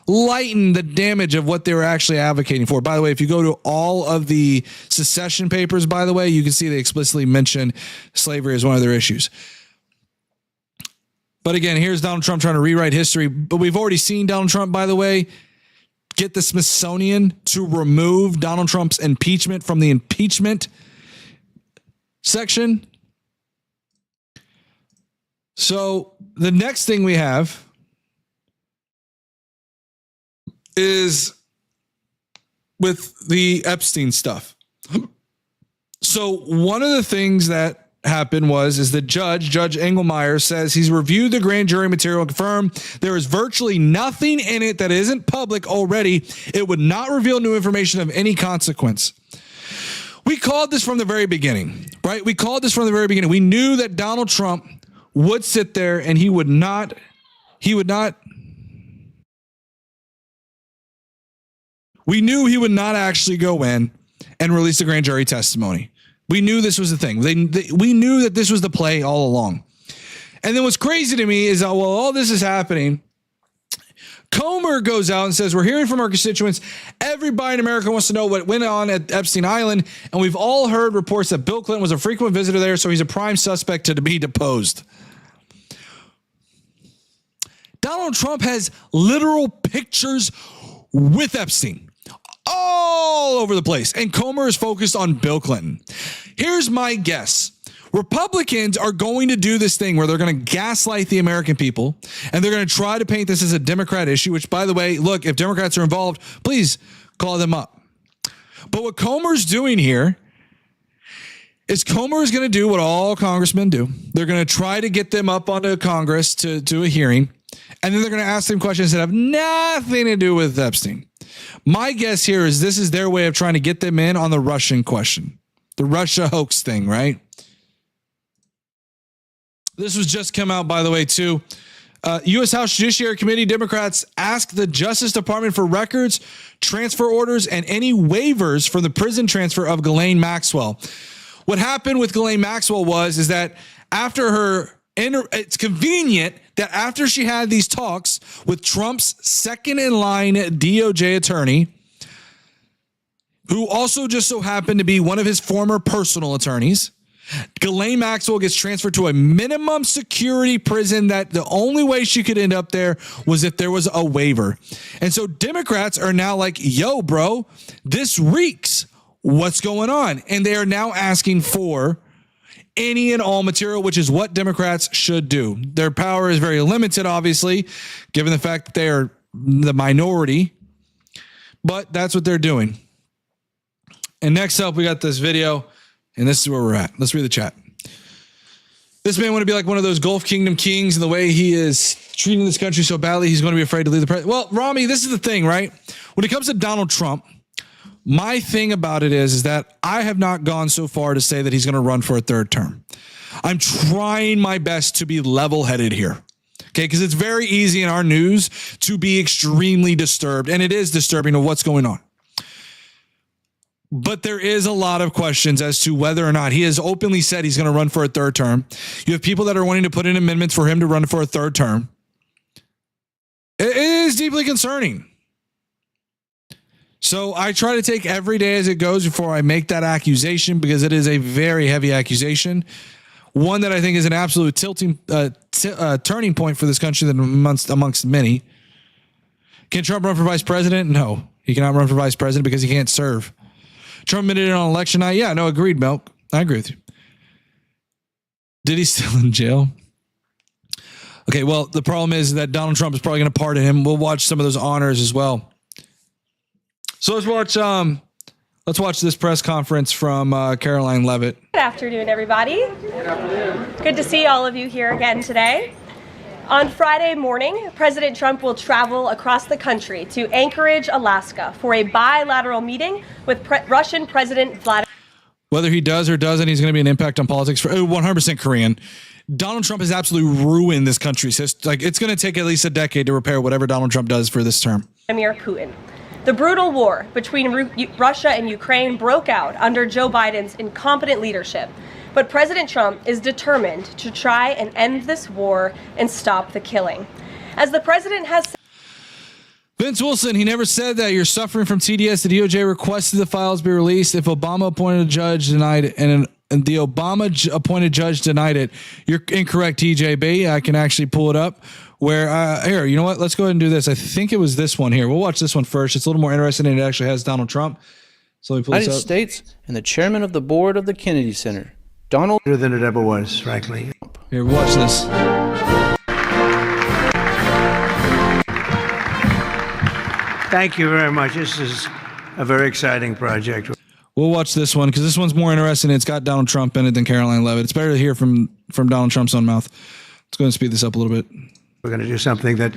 lighten the damage of what they were actually advocating for. By the way, if you go to all of the secession papers, by the way, you can see they explicitly mention slavery as one of their issues. But again, here's Donald Trump trying to rewrite history. But we've already seen Donald Trump, by the way, get the Smithsonian to remove Donald Trump's impeachment from the impeachment section. So the next thing we have is with the Epstein stuff. So one of the things that happened is the Judge Engelmeyer, says he's reviewed the grand jury material and confirmed there is virtually nothing in it that isn't public already. It would not reveal new information of any consequence. We called this from the very beginning, right? We knew that Donald Trump would sit there and we knew he would not actually go in and release the grand jury testimony. We knew this was the thing. We knew that this was the play all along. And then what's crazy to me is that while all this is happening, Comer goes out and says, we're hearing from our constituents. Everybody in America wants to know what went on at Epstein Island. And we've all heard reports that Bill Clinton was a frequent visitor there, so he's a prime suspect to be deposed. Donald Trump has literal pictures with Epstein all over the place. And Comer is focused on Bill Clinton. Here's my guess. Republicans are going to do this thing where they're going to gaslight the American people, and they're going to try to paint this as a Democrat issue, which, by the way, look, if Democrats are involved, please call them up. But what Comer's doing here is Comer is going to do what all congressmen do. They're going to try to get them up onto Congress to a hearing, and then they're going to ask them questions that have nothing to do with Epstein. My guess here is this is their way of trying to get them in on the Russian question, the Russia hoax thing, right? This was just come out, by the way, too. U.S. House Judiciary Committee Democrats asked the Justice Department for records, transfer orders, and any waivers for the prison transfer of Ghislaine Maxwell. What happened with Ghislaine Maxwell is that after it's convenient that after she had these talks with Trump's second in line DOJ attorney, who also just so happened to be one of his former personal attorneys, Ghislaine Maxwell gets transferred to a minimum security prison that the only way she could end up there was if there was a waiver. And so Democrats are now like, yo, bro, this reeks. what's going on. And they are now asking for any and all material, which is what Democrats should do. Their power is very limited, obviously, given the fact that they are the minority, but that's what they're doing. And next up, we got this video, and this is where we're at. Let's read the chat. This man want to be like one of those Gulf Kingdom kings, and the way he is treating this country so badly, he's going to be afraid to leave the president. Well, Rami, this is the thing, right? When it comes to Donald Trump, my thing about it is that I have not gone so far to say that he's going to run for a third term. I'm trying my best to be level-headed here. Okay, because it's very easy in our news to be extremely disturbed, and it is disturbing of what's going on. But there is a lot of questions as to whether or not he has openly said he's going to run for a third term. You have people that are wanting to put in amendments for him to run for a third term. It is deeply concerning. So I try to take every day as it goes before I make that accusation, because it is a very heavy accusation. One that I think is an absolute turning point for this country amongst many. Can Trump run for vice president? No, he cannot run for vice president because he can't serve. Trump admitted it on election night. Yeah, no, agreed, Milk. I agree with you. Did he still in jail? Okay, well, the problem is that Donald Trump is probably going to pardon him. We'll watch some of those honors as well. So let's watch this press conference from Caroline Leavitt. Good afternoon, everybody. Good afternoon. Good to see all of you here again today. On Friday morning, President Trump will travel across the country to Anchorage, Alaska, for a bilateral meeting with Russian President Vladimir. Whether he does or doesn't, he's going to be an impact on politics for 100% Korean. Donald Trump has absolutely ruined this country. Like, it's going to take at least a decade to repair whatever Donald Trump does for this term. Vladimir Putin. The brutal war between Russia and Ukraine broke out under Joe Biden's incompetent leadership. But President Trump is determined to try and end this war and stop the killing. As the president has said, Vince Wilson, he never said that you're suffering from TDS. The DOJ requested the files be released. If Obama appointed a judge denied it, and the Obama appointed judge denied it, you're incorrect, TJB. I can actually pull it up. Where here, you know what? Let's go ahead and do this. I think it was this one here. We'll watch this one first. It's a little more interesting, and it actually has Donald Trump. So let me pull this up. United States and the chairman of the board of the Kennedy Center, Donald. Better than it ever was, frankly. Here, watch this. Thank you very much. This is a very exciting project. We'll watch this one because this one's more interesting. It's got Donald Trump in it than Caroline Leavitt. It's better to hear from Donald Trump's own mouth. Let's go ahead and speed this up a little bit. We're going to do something that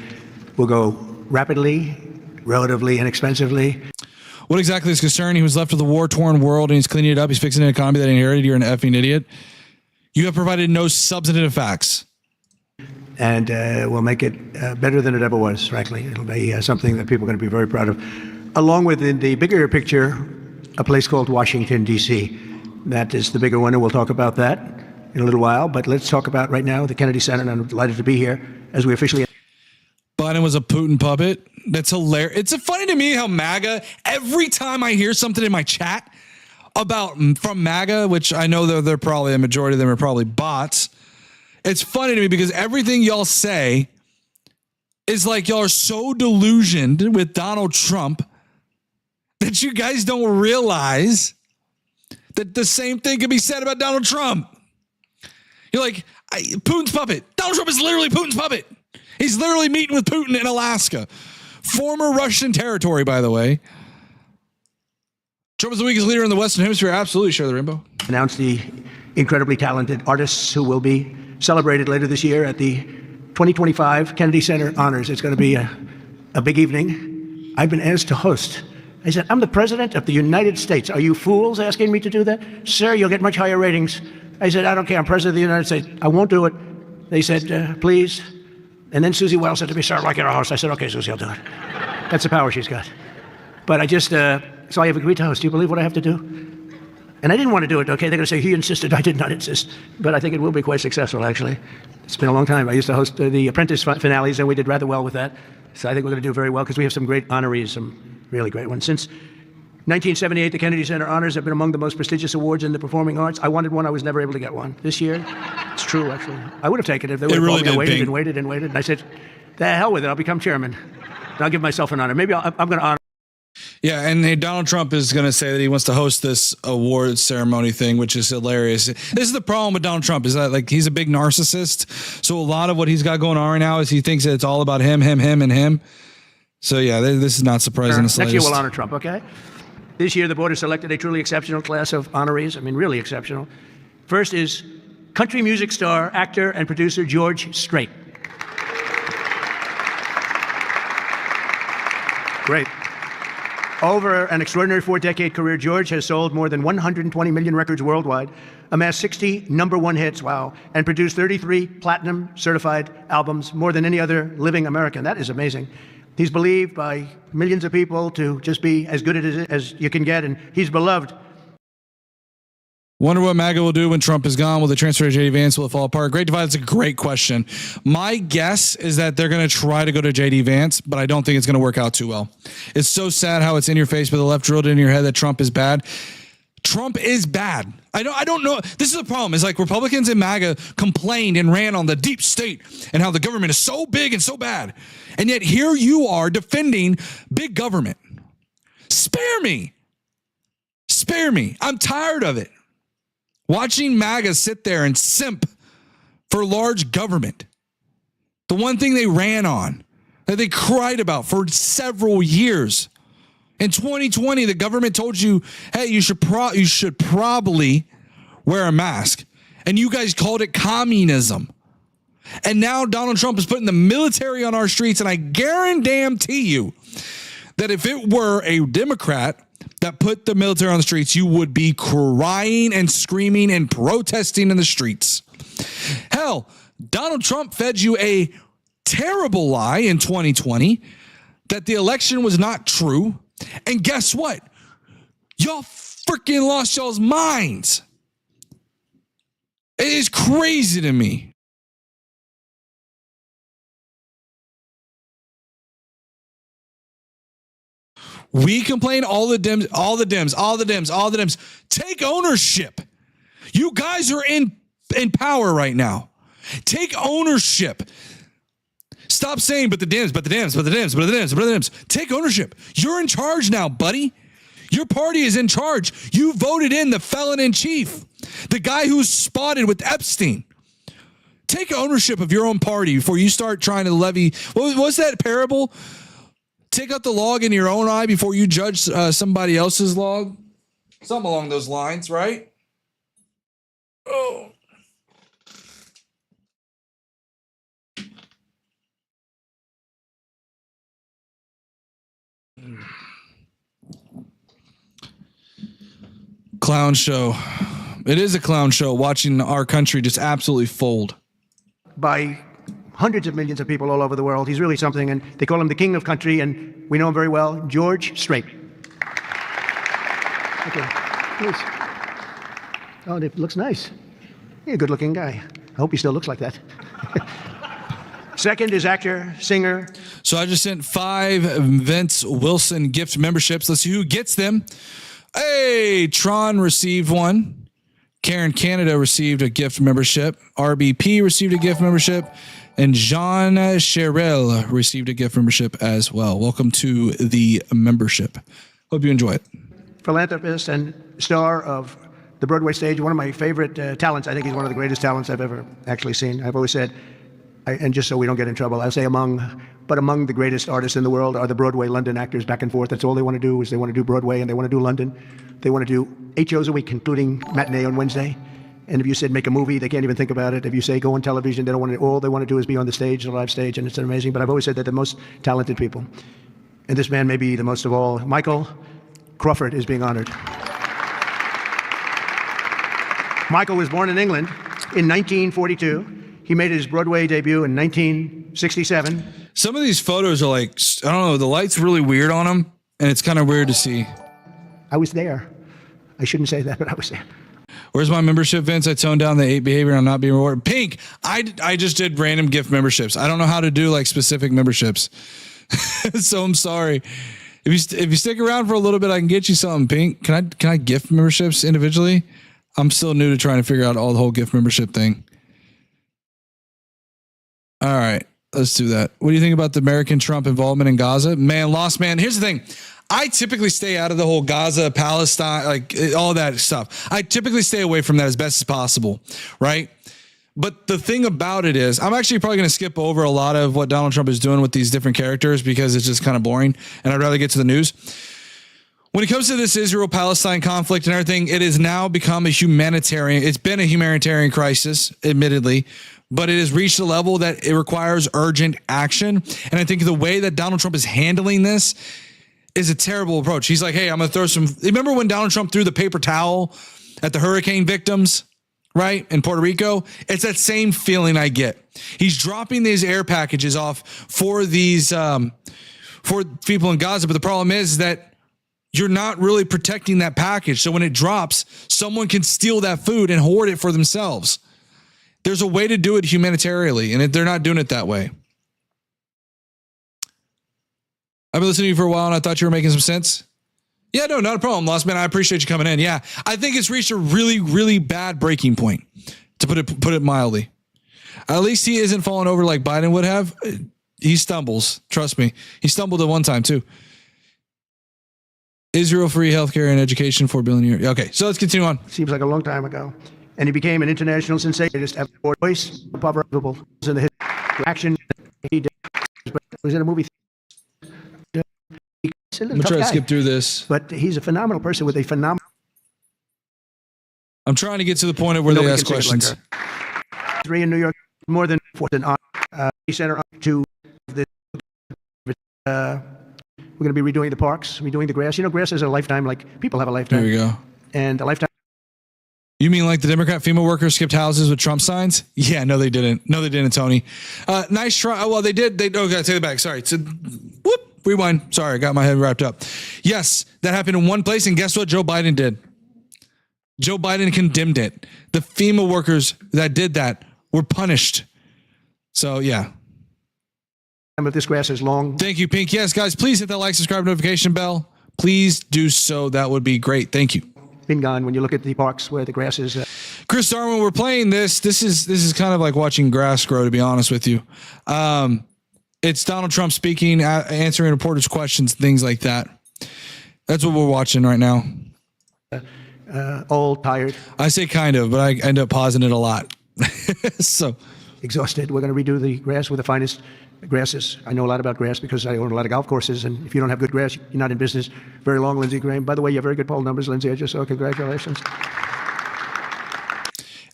will go rapidly, relatively inexpensively. What exactly is concerned? He was left with a war-torn world, and he's cleaning it up. He's fixing an economy that he inherited. You're an effing idiot. You have provided no substantive facts. And we'll make it better than it ever was, frankly. It'll be something that people are going to be very proud of. Along with, in the bigger picture, a place called Washington, D.C. That is the bigger one, and we'll talk about that in a little while. But let's talk about right now the Kennedy Center, and I'm delighted to be here as we officially... Biden was a Putin puppet. That's hilarious. It's funny to me how MAGA, every time I hear something in my chat from MAGA, which I know they're probably, a majority of them are probably bots. It's funny to me because everything y'all say is like y'all are so delusioned with Donald Trump that you guys don't realize that the same thing can be said about Donald Trump. You're like, Putin's puppet. Donald Trump is literally Putin's puppet. He's literally meeting with Putin in Alaska. Former Russian territory, by the way. Trump is the weakest leader in the Western Hemisphere. Absolutely. Share the rainbow. Announce the incredibly talented artists who will be celebrated later this year at the 2025 Kennedy Center Honors. It's going to be a big evening. I've been asked to host. I said, I'm the president of the United States. Are you fools asking me to do that? Sir, you'll get much higher ratings. I said, I don't care. I'm president of the United States. I won't do it. They said, please. And then Susie Wells said to me, sir, I'd like you to host. I said, okay, Susie, I'll do it. That's the power she's got. But I just, so I have agreed to host. Do you believe what I have to do? And I didn't want to do it, okay? They're going to say, he insisted. I did not insist. But I think it will be quite successful, actually. It's been a long time. I used to host the Apprentice finales, and we did rather well with that. So I think we're going to do very well because we have some great honorees, some really great ones. Since 1978, the Kennedy Center Honors have been among the most prestigious awards in the performing arts. I wanted one. I was never able to get one. This year, it's true, actually. I would have taken it if they would have really called me. I waited did, and waited and waited. And I said, the hell with it. I'll become chairman. And I'll give myself an honor. Maybe I'm going to honor. Yeah, and Donald Trump is going to say that he wants to host this award ceremony thing, which is hilarious. This is the problem with Donald Trump, is that like he's a big narcissist. So a lot of what he's got going on right now is he thinks that it's all about him, and him. So yeah, this is not surprising. Next year we'll honor Trump, okay? This year the board has selected a truly exceptional class of honorees. I mean, really exceptional. First is country music star, actor, and producer George Strait. Great. Over an extraordinary 4-decade career, George has sold more than 120 million records worldwide, amassed 60 #1 hits, wow, and produced 33 platinum certified albums, more than any other living American. That is amazing. He's believed by millions of people to just be as good as you can get, and he's beloved. Wonder what MAGA will do when Trump is gone. Will they transfer to JD Vance? Will it fall apart? Great divide. That's a great question. My guess is that they're going to try to go to JD Vance, but I don't think it's going to work out too well. It's so sad how it's in your face, but the left drilled in your head that Trump is bad. Trump is bad. I don't know. This is the problem. Is like Republicans and MAGA complained and ran on the deep state and how the government is so big and so bad. And yet here you are defending big government. Spare me. Spare me. I'm tired of it. Watching MAGA sit there and simp for large government. The one thing they ran on, that they cried about for several years. In 2020, the government told you, hey, you should probably wear a mask. And you guys called it communism. And now Donald Trump is putting the military on our streets. And I guarantee you that if it were a Democrat that put the military on the streets, you would be crying and screaming and protesting in the streets. Hell, Donald Trump fed you a terrible lie in 2020 that the election was not true. And guess what? Y'all freaking lost y'all's minds. It is crazy to me. We complain all the Dems. Take ownership. You guys are in power right now. Take ownership. Stop saying, but the Dems. Take ownership. You're in charge now, buddy. Your party is in charge. You voted in the felon in chief, the guy who's spotted with Epstein. Take ownership of your own party before you start trying to levy. What was that parable? Take out the log in your own eye before you judge somebody else's log. Something along those lines, right? Oh. Clown show. It is a clown show watching our country just absolutely fold. By hundreds of millions of people all over the world. He's really something, and they call him the king of country, and we know him very well, George Strait. Okay, please. Oh, it looks nice. You're a good-looking guy. I hope he still looks like that. Second is actor, singer. So I just sent 5 Vince Wilson gift memberships. Let's see who gets them. Hey, Tron received one. Karen Canada received a gift membership. RBP received a gift membership. And Jean Cherel received a gift membership as well. Welcome to the membership. Hope you enjoy it. Philanthropist and star of the Broadway stage. One of my favorite talents. I think he's one of the greatest talents I've ever actually seen. I've always said, and just so we don't get in trouble, I'll say among the greatest artists in the world are the Broadway London actors back and forth. That's all they want to do is they want to do Broadway and they want to do London. They want to do 8 shows a week, including matinee on Wednesday. And if you said make a movie, they can't even think about it. If you say go on television, they don't want to. All they want to do is be on the stage, the live stage, and it's amazing. But I've always said that the most talented people, and this man may be the most of all. Michael Crawford is being honored. Michael was born in England in 1942. He made his Broadway debut in 1967. Some of these photos are like, I don't know, the light's really weird on them, and it's kind of weird to see. I was there. I shouldn't say that, but I was there. Where's my membership, Vince? I toned down the 8 behavior and I'm not being rewarded. Pink, I just did random gift memberships. I don't know how to do like specific memberships. So I'm sorry. If you stick around for a little bit, I can get you something, Pink. Can I gift memberships individually? I'm still new to trying to figure out all the whole gift membership thing. All right, let's do that. What do you think about the American Trump involvement in Gaza? Man, lost man. Here's the thing. I typically stay out of the whole Gaza, Palestine, like all that stuff. I typically stay away from that as best as possible, right? But the thing about it is, I'm actually probably going to skip over a lot of what Donald Trump is doing with these different characters because it's just kind of boring, and I'd rather get to the news. When it comes to this Israel-Palestine conflict and everything, it has now become a humanitarian. It's been a humanitarian crisis, admittedly, but it has reached a level that it requires urgent action. And I think the way that Donald Trump is handling this is a terrible approach. He's like, hey, I'm going to throw some. Remember when Donald Trump threw the paper towel at the hurricane victims? Right? In Puerto Rico, it's that same feeling I get. He's dropping these air packages off for these, for people in Gaza. But the problem is that you're not really protecting that package. So when it drops, someone can steal that food and hoard it for themselves. There's a way to do it humanitarianly, and they're not doing it that way. I've been listening to you for a while, and I thought you were making some sense. Yeah, no, not a problem, Lost Man. I appreciate you coming in. Yeah, I think it's reached a really, really bad breaking point, to put it mildly. At least he isn't falling over like Biden would have. He stumbles. Trust me. He stumbled at one time, too. Israel free healthcare and education, $4 billion a year. Okay, so let's continue on. Seems like a long time ago. And he became an international sensation. Just have voice, impoverable in the action he did. But it was in a movie. I'm going to try to skip through this. But he's a phenomenal person with a phenomenal. I'm trying to get to the point of where they ask questions. Like 3 in New York, more than 4 on center to the. We're going to be redoing the parks, redoing the grass. You know, grass is a lifetime. Like people have a lifetime. There we go. And a lifetime. You mean like the Democrat FEMA workers skipped houses with Trump signs? Yeah, no, they didn't. No, they didn't, Tony. Nice try. Oh, well, they did. Okay, I take it back. Sorry. Whoop. Rewind. Sorry, I got my head wrapped up. Yes, that happened in one place, and guess what Joe Biden did? Joe Biden condemned it. The FEMA workers that did that were punished. So, yeah. But this grass is long. Thank you, Pink. Yes, guys, please hit that like, subscribe, notification bell. Please do so. That would be great. Thank you. Been gone when you look at the parks where the grass is. Chris Darwin, we're playing this. This is kind of like watching grass grow, to be honest with you. It's Donald Trump speaking, answering reporters' questions, things like that. That's what we're watching right now. Old, tired. I say kind of, but I end up pausing it a lot. So exhausted. We're going to redo the grass with the finest grasses. I know a lot about grass because I own a lot of golf courses, and if you don't have good grass, you're not in business very long, Lindsey Graham. By the way, you have very good poll numbers, Lindsey. I just saw. Congratulations.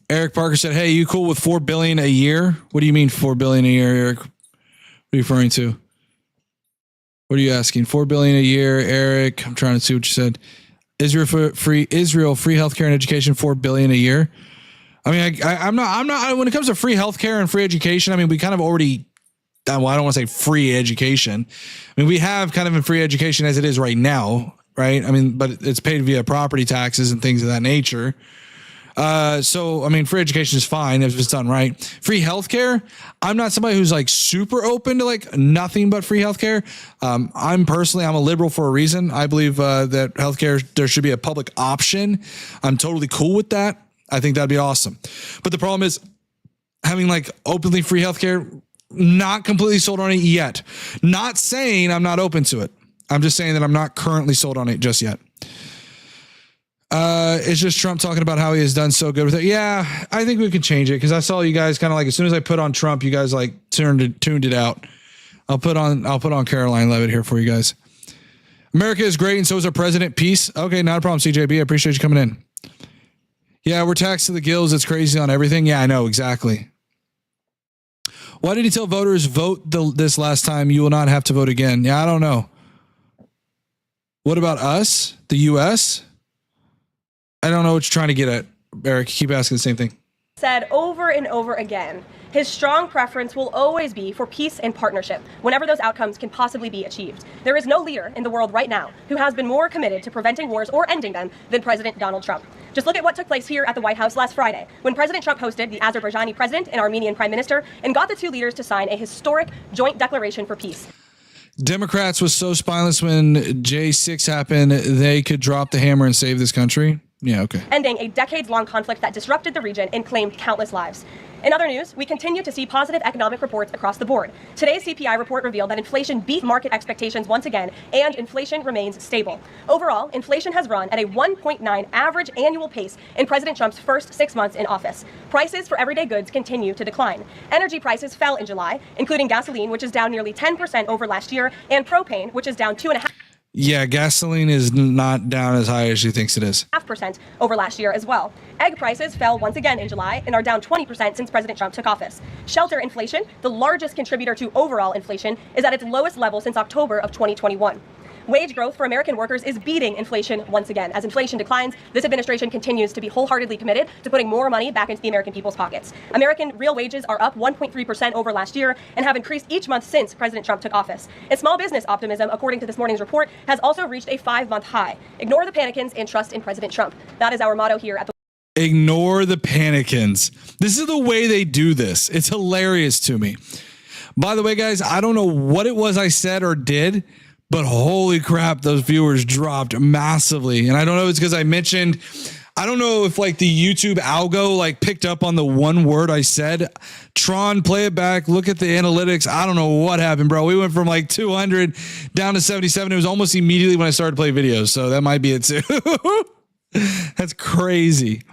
Eric Parker said, hey, you cool with $4 billion a year? What do you mean $4 billion a year, Eric? What are you referring to? What are you asking? $4 billion a year, Eric. I'm trying to see what you said. Israel free healthcare and education, $4 billion a year. I mean, I'm not. When it comes to free healthcare and free education, I mean, we kind of already. Well, I don't want to say free education. I mean, we have kind of in free education as it is right now, right? I mean, but it's paid via property taxes and things of that nature. So, I mean, free education is fine if it's done right. Free healthcare. I'm not somebody who's like super open to like nothing but free healthcare. I'm a liberal for a reason. I believe that healthcare, there should be a public option. I'm totally cool with that. I think that'd be awesome. But the problem is having like openly free healthcare, not completely sold on it yet. Not saying I'm not open to it. I'm just saying that I'm not currently sold on it just yet. It's just Trump talking about how he has done so good with it. Yeah, I think we can change it because I saw you guys kind of like as soon as I put on Trump, you guys like tuned it out. I'll put on Caroline Levitt here for you guys. America is great and so is our president. Peace. Okay, not a problem, CJB. I appreciate you coming in. Yeah, we're taxed to the gills. It's crazy on everything. Yeah, I know exactly. Why did he tell voters vote this last time? You will not have to vote again. Yeah, I don't know. What about us, the U.S.? I don't know what you're trying to get at, Eric. Keep asking the same thing. Said over and over again, his strong preference will always be for peace and partnership whenever those outcomes can possibly be achieved. There is no leader in the world right now who has been more committed to preventing wars or ending them than President Donald Trump. Just look at what took place here at the White House last Friday when President Trump hosted the Azerbaijani president and Armenian prime minister and got the two leaders to sign a historic joint declaration for peace. Democrats was so spineless when J6 happened, they could drop the hammer and save this country. Yeah, okay. Ending a decades-long conflict that disrupted the region and claimed countless lives. In other news, we continue to see positive economic reports across the board. Today's CPI report revealed that inflation beat market expectations once again, and inflation remains stable. Overall, inflation has run at a 1.9 average annual pace in President Trump's first 6 months in office. Prices for everyday goods continue to decline. Energy prices fell in July, including gasoline, which is down nearly 10% over last year, and propane, which is down 2.5%. Yeah, gasoline is not down as high as she thinks it is. 0.5% over last year as well. Egg prices fell once again in July and are down 20% since President Trump took office. Shelter inflation, the largest contributor to overall inflation, is at its lowest level since October of 2021. Wage growth for American workers is beating inflation once again. As inflation declines, this administration continues to be wholeheartedly committed to putting more money back into the American people's pockets. American real wages are up 1.3% over last year and have increased each month since President Trump took office. And small business optimism, according to this morning's report, has also reached a 5-month high. Ignore the panicans and trust in President Trump. That is our motto here at the Ignore the panicans. This is the way they do this. It's hilarious to me. By the way, guys, I don't know what it was I said or did, but holy crap, those viewers dropped massively. And I don't know if it's because I mentioned, I don't know if like the YouTube algo like picked up on the one word I said. Tron, play it back. Look at the analytics. I don't know what happened, bro. We went from like 200 down to 77. It was almost immediately when I started to play videos. So that might be it too. That's crazy.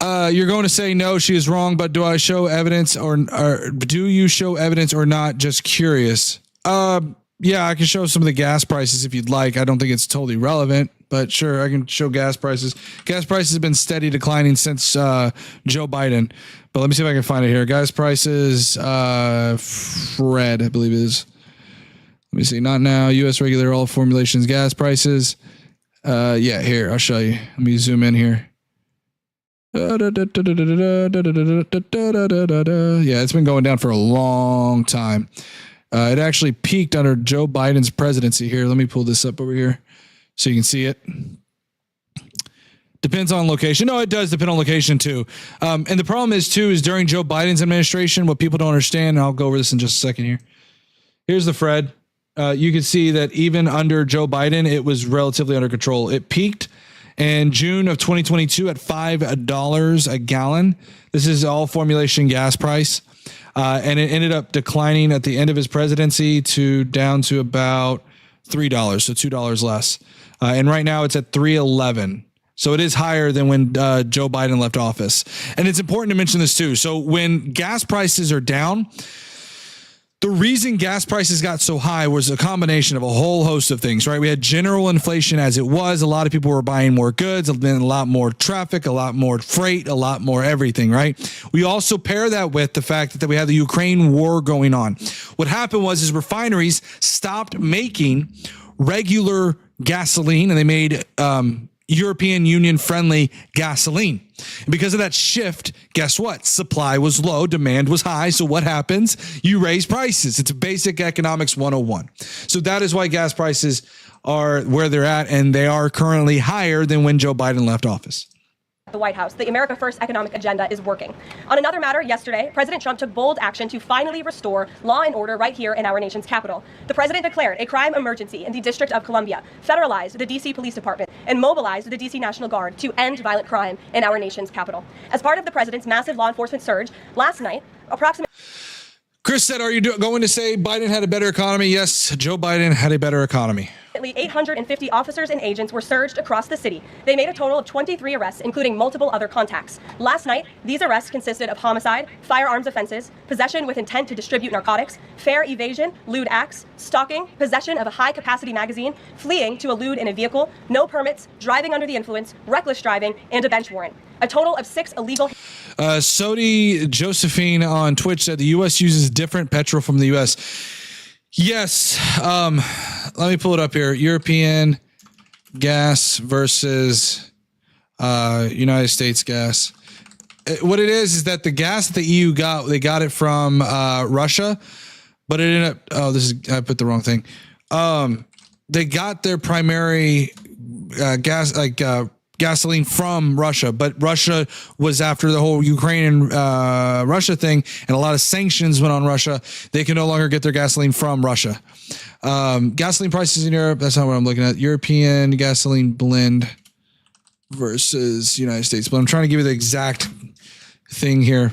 You're going to say no, she is wrong, but do I show evidence or do you show evidence or not? Just curious. Yeah, I can show some of the gas prices if you'd like. I don't think it's totally relevant, but sure, I can show gas prices. Gas prices have been steady declining since Joe Biden. But let me see if I can find it here. Gas prices, Fred, I believe it is. Let me see. Not now. U.S. regular all formulations gas prices. Yeah, here, I'll show you. Let me zoom in here. Yeah, it's been going down for a long time. It actually peaked under Joe Biden's presidency here. Let me pull this up over here so you can see it. Depends on location. No, it does depend on location too. And the problem is during Joe Biden's administration, what people don't understand, and I'll go over this in just a second here. Here's the Fred. You can see that even under Joe Biden, it was relatively under control. It peaked in June of 2022 at $5 a gallon. This is all formulation gas price. And it ended up declining at the end of his presidency down to about $3, so $2 less. And right now it's at $3.11. So it is higher than when Joe Biden left office. And it's important to mention this too. So when gas prices are down, the reason gas prices got so high was a combination of a whole host of things, right? We had general inflation as it was. A lot of people were buying more goods, a lot more traffic, a lot more freight, a lot more everything, right? We also pair that with the fact that we had the Ukraine war going on. What happened was refineries stopped making regular gasoline and they made European Union friendly gasoline. And because of that shift, guess what? Supply was low, demand was high. So what happens? You raise prices. It's a basic economics 101. So that is why gas prices are where they're at, and they are currently higher than when Joe Biden left office. The White House. The America First economic agenda is working. On another matter, yesterday, President Trump took bold action to finally restore law and order right here in our nation's capital. The president declared a crime emergency in the District of Columbia, federalized the D.C. Police Department, and mobilized the D.C. National Guard to end violent crime in our nation's capital. As part of the president's massive law enforcement surge, last night, approximately... Chris said, are you going to say Biden had a better economy? Yes, Joe Biden had a better economy. 850 officers and agents were surged across the city. They made a total of 23 arrests, including multiple other contacts. Last night, these arrests consisted of homicide, firearms offenses, possession with intent to distribute narcotics, fare evasion, lewd acts, stalking, possession of a high-capacity magazine, fleeing to elude in a vehicle, no permits, driving under the influence, reckless driving, and a bench warrant. A total of 6 illegal... Sodi Josephine on Twitch said the U.S. uses different petrol from the U.S. Yes. Let me pull it up here. European gas versus United States gas. What it is that the gas that the EU got, they got it from Russia, but it ended up, I put the wrong thing. They got their primary gas, gasoline from Russia, but Russia was after the whole Ukraine and Russia thing, and a lot of sanctions went on Russia. They can no longer get their gasoline from Russia. Gasoline prices in Europe, that's not what I'm looking at. European gasoline blend. versus United States, but I'm trying to give you the exact thing here.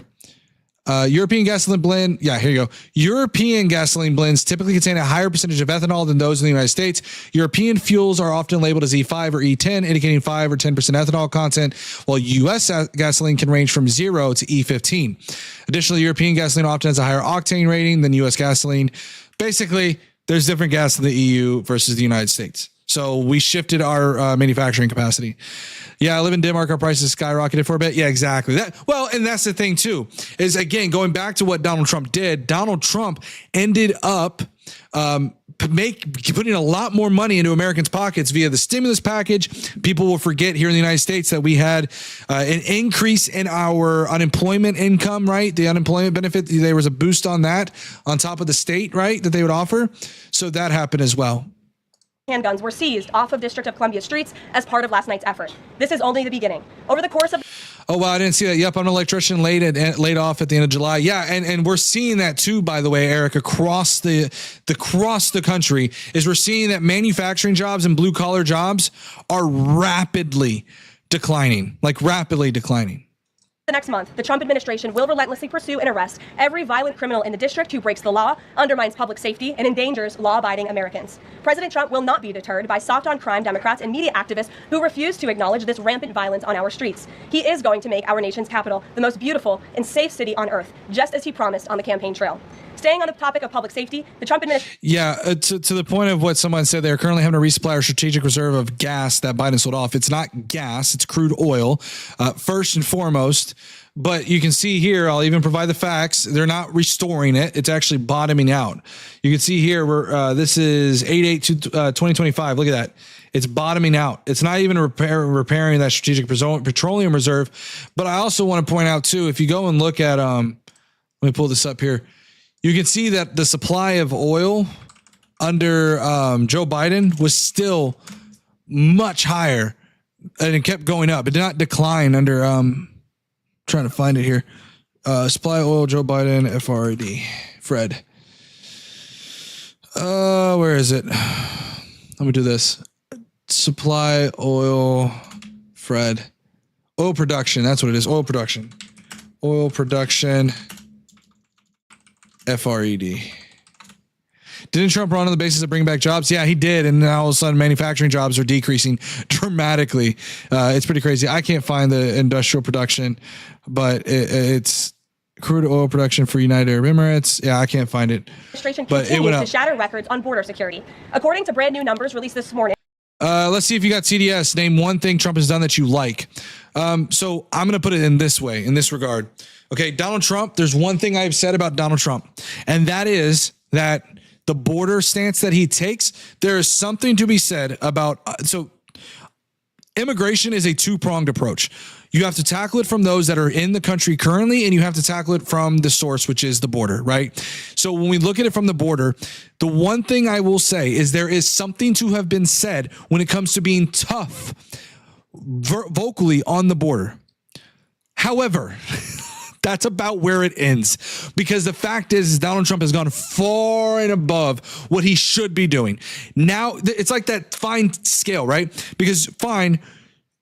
European gasoline blend. Yeah, here you go. European gasoline blends typically contain a higher percentage of ethanol than those in the United States. European fuels are often labeled as E5 or E10, indicating 5 or 10% ethanol content, while U.S. gasoline can range from 0 to E15. Additionally, European gasoline often has a higher octane rating than U.S. gasoline. Basically, there's different gas in the EU versus the United States. So we shifted our manufacturing capacity. Yeah, I live in Denmark. Our prices skyrocketed for a bit. Yeah, exactly. And that's the thing too, is again, going back to what Donald Trump did, Donald Trump ended up putting a lot more money into Americans' pockets via the stimulus package. People will forget here in the United States that we had an increase in our unemployment income, right? The unemployment benefit, there was a boost on that on top of the state, right, that they would offer. So that happened as well. Handguns were seized off of District of Columbia streets as part of last night's effort. This is only the beginning. Over the course of... Oh, wow, I didn't see that. Yep, I'm an electrician laid off at the end of July. Yeah, and we're seeing that too, by the way, Eric, across the country, is we're seeing that manufacturing jobs and blue-collar jobs are rapidly declining, The next month, the Trump administration will relentlessly pursue and arrest every violent criminal in the district who breaks the law, undermines public safety, and endangers law-abiding Americans. President Trump will not be deterred by soft-on-crime Democrats and media activists who refuse to acknowledge this rampant violence on our streets. He is going to make our nation's capital the most beautiful and safe city on earth, just as he promised on the campaign trail. Staying on the topic of public safety, the Trump administration... Yeah, to the point of what someone said, they're currently having to resupply our strategic reserve of gas that Biden sold off. It's not gas, it's crude oil, first and foremost. But you can see here, I'll even provide the facts. They're not restoring it. It's actually bottoming out. You can see here, this is 8/8/2025. Look at that. It's bottoming out. It's not even repairing that strategic petroleum reserve. But I also want to point out, too, if you go and look at, let me pull this up here. You can see that the supply of oil under Joe Biden was still much higher, and it kept going up. It did not decline under, trying to find it here. Supply oil, Joe Biden, Fred. Where is it? Let me do this. Supply oil, Fred. Oil production, that's what it is. Oil production, FRED. Didn't Trump run on the basis of bringing back jobs? Yeah, he did. And now all of a sudden manufacturing jobs are decreasing dramatically. It's pretty crazy. I can't find the industrial production, but it's crude oil production for United Arab Emirates. Yeah, I can't find it. Administration but it went up. To shatter records on border security. According to brand new numbers released this morning. Let's see if you got CDS. Name one thing Trump has done that you like. So I'm going to put it in this way, in this regard. Okay, Donald Trump, there's one thing I've said about Donald Trump, and that is that the border stance that he takes, there is something to be said about, so immigration is a two-pronged approach. You have to tackle it from those that are in the country currently, and you have to tackle it from the source, which is the border, right? So when we look at it from the border, the one thing I will say is there is something to have been said when it comes to being tough vocally on the border. However, that's about where it ends, because the fact is Donald Trump has gone far and above what he should be doing. Now it's like that fine scale, right? Because fine,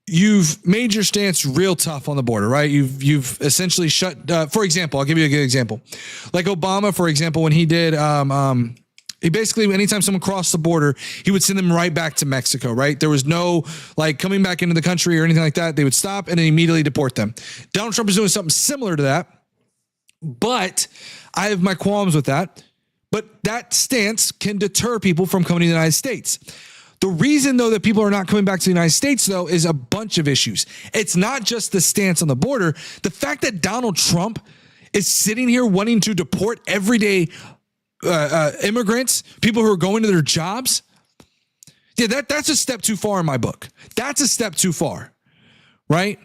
you've made your stance real tough on the border, right? You've essentially shut, for example, I'll give you a good example. Like Obama, for example, when he did, he basically, anytime someone crossed the border, he would send them right back to Mexico, right? There was no like coming back into the country or anything like that. They would stop and then immediately deport them. Donald Trump is doing something similar to that, but I have my qualms with that. But that stance can deter people from coming to the United States. The reason, though, that people are not coming back to the United States, though, is a bunch of issues. It's not just the stance on the border. The fact that Donald Trump is sitting here wanting to deport everyday immigrants, people who are going to their jobs. Yeah, that's a step too far in my book. That's a step too far, right?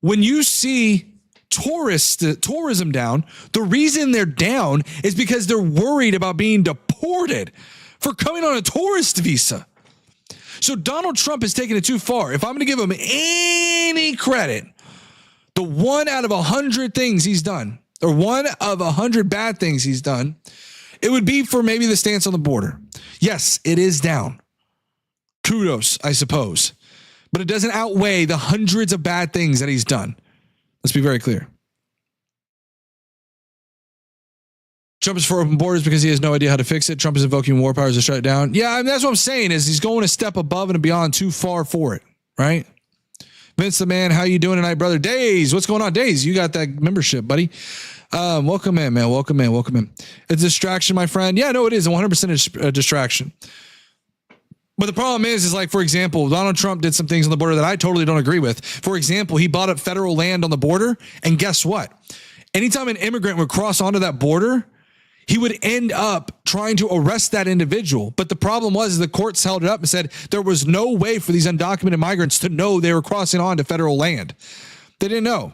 When you see tourism down, the reason they're down is because they're worried about being deported for coming on a tourist visa. So Donald Trump has taken it too far. If I'm going to give him any credit, the 1 out of 100 things he's done, or 1 of 100 bad things he's done, it would be for maybe the stance on the border. Yes, it is down. Kudos, I suppose. but it doesn't outweigh the hundreds of bad things that he's done. Let's be very clear. Trump is for open borders because he has no idea how to fix it. Trump is invoking war powers to shut it down. Yeah, I mean, that's what I'm saying is he's going a step above and beyond too far for it, right? Vince the man, how you doing tonight, brother? Days, what's going on? Days, you got that membership, buddy. Welcome in, man. Welcome in. It's a distraction, my friend. Yeah, no, it is 100% a distraction. But the problem is like, for example, Donald Trump did some things on the border that I totally don't agree with. For example, he bought up federal land on the border. And guess what? Anytime an immigrant would cross onto that border, he would end up trying to arrest that individual. But the problem was the courts held it up and said there was no way for these undocumented migrants to know they were crossing onto federal land. They didn't know.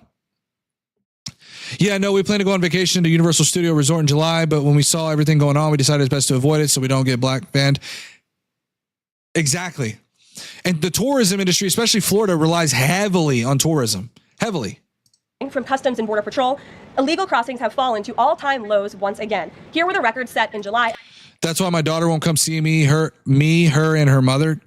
Yeah, no, we plan to go on vacation to Universal Studio Resort in July, but when we saw everything going on, we decided it's best to avoid it so we don't get black banned. Exactly. And the tourism industry, especially Florida, relies heavily on tourism. Heavily. From Customs and Border Patrol, illegal crossings have fallen to all-time lows once again. Here were the records set in July. That's why my daughter won't come see me, her, and her mother.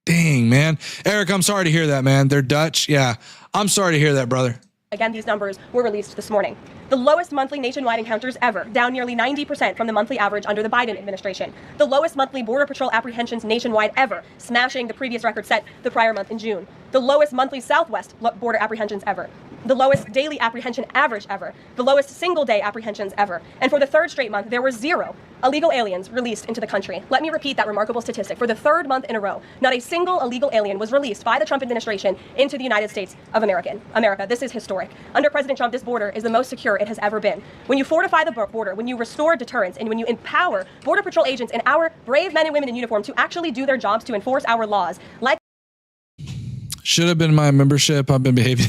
Dang, man. Eric, I'm sorry to hear that, man. They're Dutch. Yeah, I'm sorry to hear that, brother. Again, these numbers were released this morning. The lowest monthly nationwide encounters ever, down nearly 90% from the monthly average under the Biden administration. The lowest monthly Border Patrol apprehensions nationwide ever, smashing the previous record set the prior month in June. The lowest monthly Southwest border apprehensions ever. The lowest daily apprehension average ever. The lowest single-day apprehensions ever. And for the third straight month, there were 0 illegal aliens released into the country. Let me repeat that remarkable statistic. For the third month in a row, not a single illegal alien was released by the Trump administration into the United States of America. This is historic. Under President Trump, this border is the most secure it has ever been. When you fortify the border, when you restore deterrence, and when you empower Border Patrol agents and our brave men and women in uniform to actually do their jobs to enforce our laws, like should have been my membership. I've been behaving.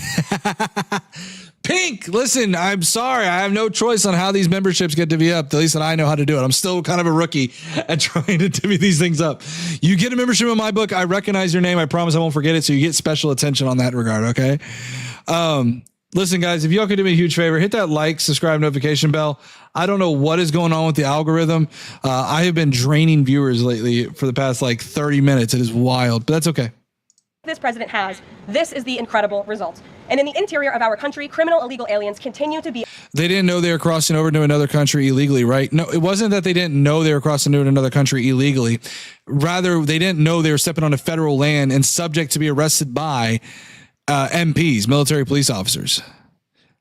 Pink, listen, I'm sorry. I have no choice on how these memberships get divvied up. At least that I know how to do it. I'm still kind of a rookie at trying to divvy these things up. You get a membership in my book. I recognize your name. I promise I won't forget it. So you get special attention on that regard. Okay. Listen, guys, if y'all could do me a huge favor, hit that like, subscribe, notification bell. I don't know what is going on with the algorithm. I have been draining viewers lately for the past like 30 minutes. It is wild, but that's okay. this president has, this is the incredible result. And in the interior of our country, criminal illegal aliens continue to be. They didn't know they were crossing over to another country illegally, right? No, it wasn't that they didn't know they were crossing to another country illegally. Rather, they didn't know they were stepping onto federal land and subject to be arrested by MPs, military police officers.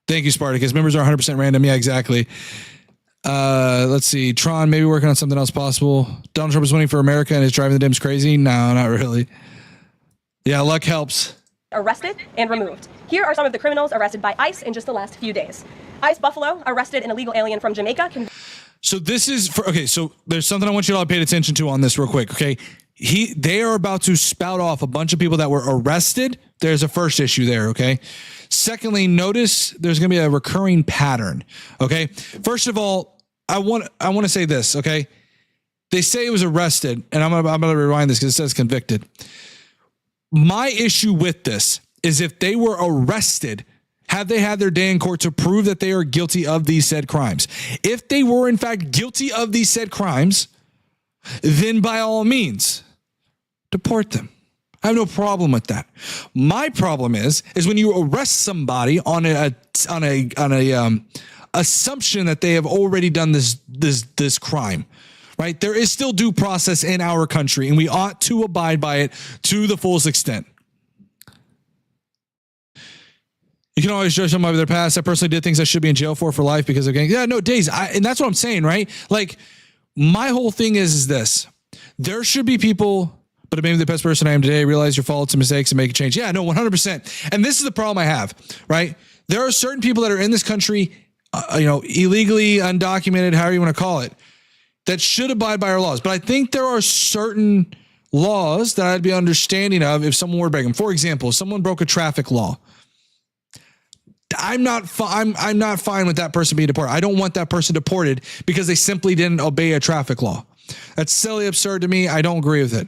Thank you, Spartacus. Members are 100% random. Yeah, exactly. Let's see. Tron, maybe working on something else possible. Donald Trump is winning for America and is driving the Dems crazy. No, not really. Yeah, luck helps. Arrested and removed. Here are some of the criminals arrested by ICE in just the last few days. ICE Buffalo arrested an illegal alien from Jamaica. So this is for, okay. So there's something I want you all to pay attention to on this real quick. Okay. They are about to spout off a bunch of people that were arrested. There's a first issue there. Okay. Secondly, notice there's going to be a recurring pattern. Okay. First of all, I want to say this. Okay. They say it was arrested, and I'm going to rewind this because it says convicted. My issue with this is if they were arrested, have they had their day in court to prove that they are guilty of these said crimes? If they were in fact guilty of these said crimes, then by all means, deport them. I have no problem with that. My problem is when you arrest somebody on a assumption that they have already done this crime. Right? There is still due process in our country, and we ought to abide by it to the fullest extent. You can always judge somebody by their past. I personally did things I should be in jail for life because of gang. Yeah, no, days. And that's what I'm saying, right? Like, my whole thing is this. There should be people, but maybe the best person I am today, realize your faults and mistakes and make a change. Yeah, no, 100%. And this is the problem I have, right? There are certain people that are in this country, illegally, undocumented, however you want to call it, that should abide by our laws. But I think there are certain laws that I'd be understanding of if someone were breaking them. For example, if someone broke a traffic law, I'm not fine with that person being deported. I don't want that person deported because they simply didn't obey a traffic law. That's silly, absurd to me. I don't agree with it.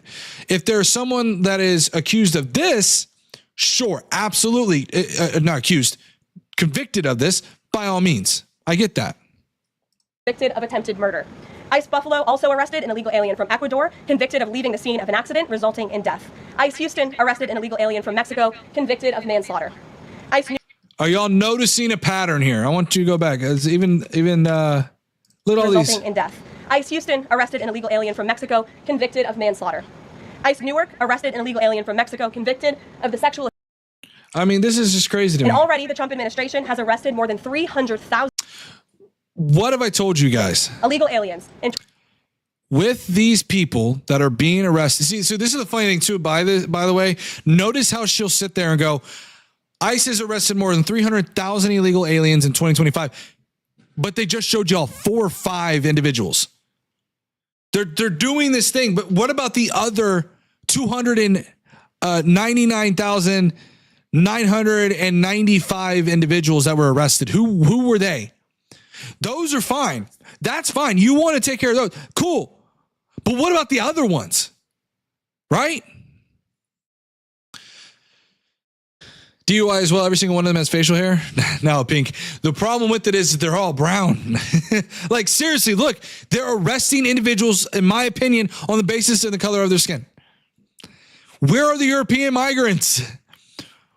If there's someone that is accused of this, sure, absolutely. Not accused, convicted of this, by all means. I get that. Convicted of attempted murder. ICE Buffalo also arrested an illegal alien from Ecuador, convicted of leaving the scene of an accident resulting in death. ICE Houston arrested an illegal alien from Mexico, convicted of manslaughter. ICE Are y'all noticing a pattern here? I want you to go back. It's even look at all these. resulting in death. ICE Houston arrested an illegal alien from Mexico, convicted of manslaughter. ICE Newark arrested an illegal alien from Mexico, convicted of the sexual. I mean, this is just crazy to me. And already the Trump administration has arrested more than 300,000 What have I told you guys? illegal aliens. With these people that are being arrested. See, so this is the funny thing too, by the way, notice how she'll sit there and go, ICE has arrested more than 300,000 illegal aliens in 2025, but they just showed y'all 4 or 5 individuals. They're doing this thing, but what about the other 299,995 individuals that were arrested? Who were they? Those are fine. That's fine. You want to take care of those. Cool. But what about the other ones? Right? DUI as well. Every single one of them has facial hair. No, pink. The problem with it is that they're all brown. Like, seriously, look, they're arresting individuals, in my opinion, on the basis of the color of their skin. Where are the European migrants?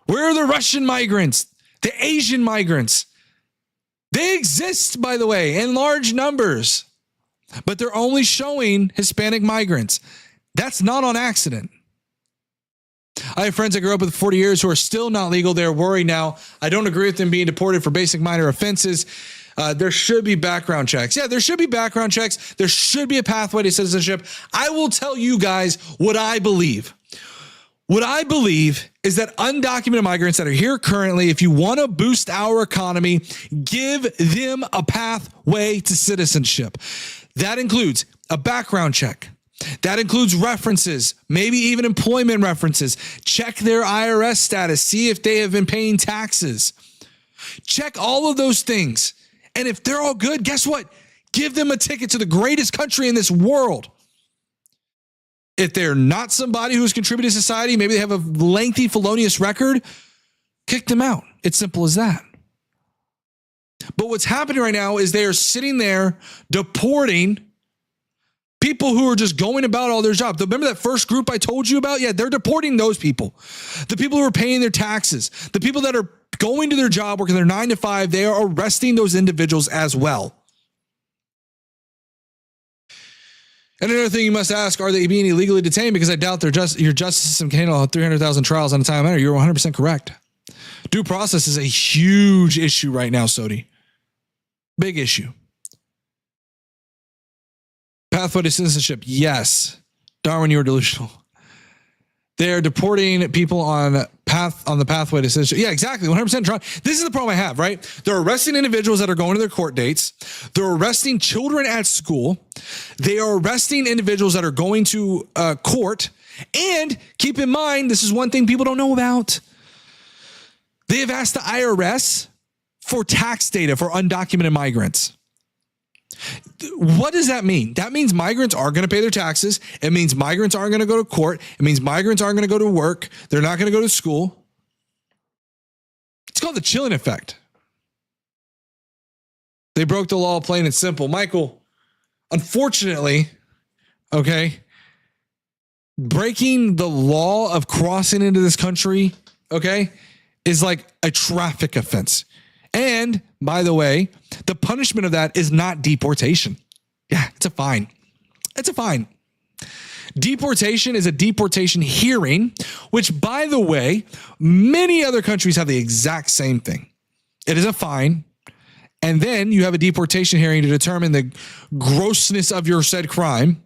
Where are the Russian migrants? The Asian migrants? They exist, by the way, in large numbers, but they're only showing Hispanic migrants. That's not on accident. I have friends I grew up with for 40 years who are still not legal. They're worried now. I don't agree with them being deported for basic minor offenses. There should be background checks. Yeah, there should be background checks. There should be a pathway to citizenship. I will tell you guys what I believe. What I believe is that undocumented migrants that are here currently, if you want to boost our economy, give them a pathway to citizenship. That includes a background check. That includes references, maybe even employment references. Check their IRS status. See if they have been paying taxes. Check all of those things. And if they're all good, guess what? Give them a ticket to the greatest country in this world. If they're not somebody who's contributed to society, maybe they have a lengthy felonious record, kick them out. It's simple as that. But what's happening right now is they are sitting there deporting people who are just going about all their jobs. Remember that first group I told you about? Yeah, they're deporting those people. The people who are paying their taxes, the people that are going to their job, working their 9 to 5, they are arresting those individuals as well. And another thing you must ask, are they being illegally detained? Because I doubt your justice system can handle 300,000 trials on a time matter. You're 100% correct. Due process is a huge issue right now, Sodi. Big issue. Pathway to citizenship, yes. Darwin, you were delusional. They're deporting people on the pathway to citizenship. Yeah, exactly. 100%. This is the problem I have, right? They're arresting individuals that are going to their court dates. They're arresting children at school. They are arresting individuals that are going to court. And keep in mind, this is one thing people don't know about. They have asked the IRS for tax data for undocumented migrants. What does that mean? That means migrants are going to pay their taxes. It means migrants aren't going to go to court. It means migrants aren't going to go to work. They're not going to go to school. It's called the chilling effect. They broke the law plain and simple. Michael, unfortunately, okay, breaking the law of crossing into this country, okay, is like a traffic offense. And by the way, the punishment of that is not deportation. Yeah, it's a fine. It's a fine. Deportation is a deportation hearing, which, by the way, many other countries have the exact same thing. It is a fine. And then you have a deportation hearing to determine the grossness of your said crime.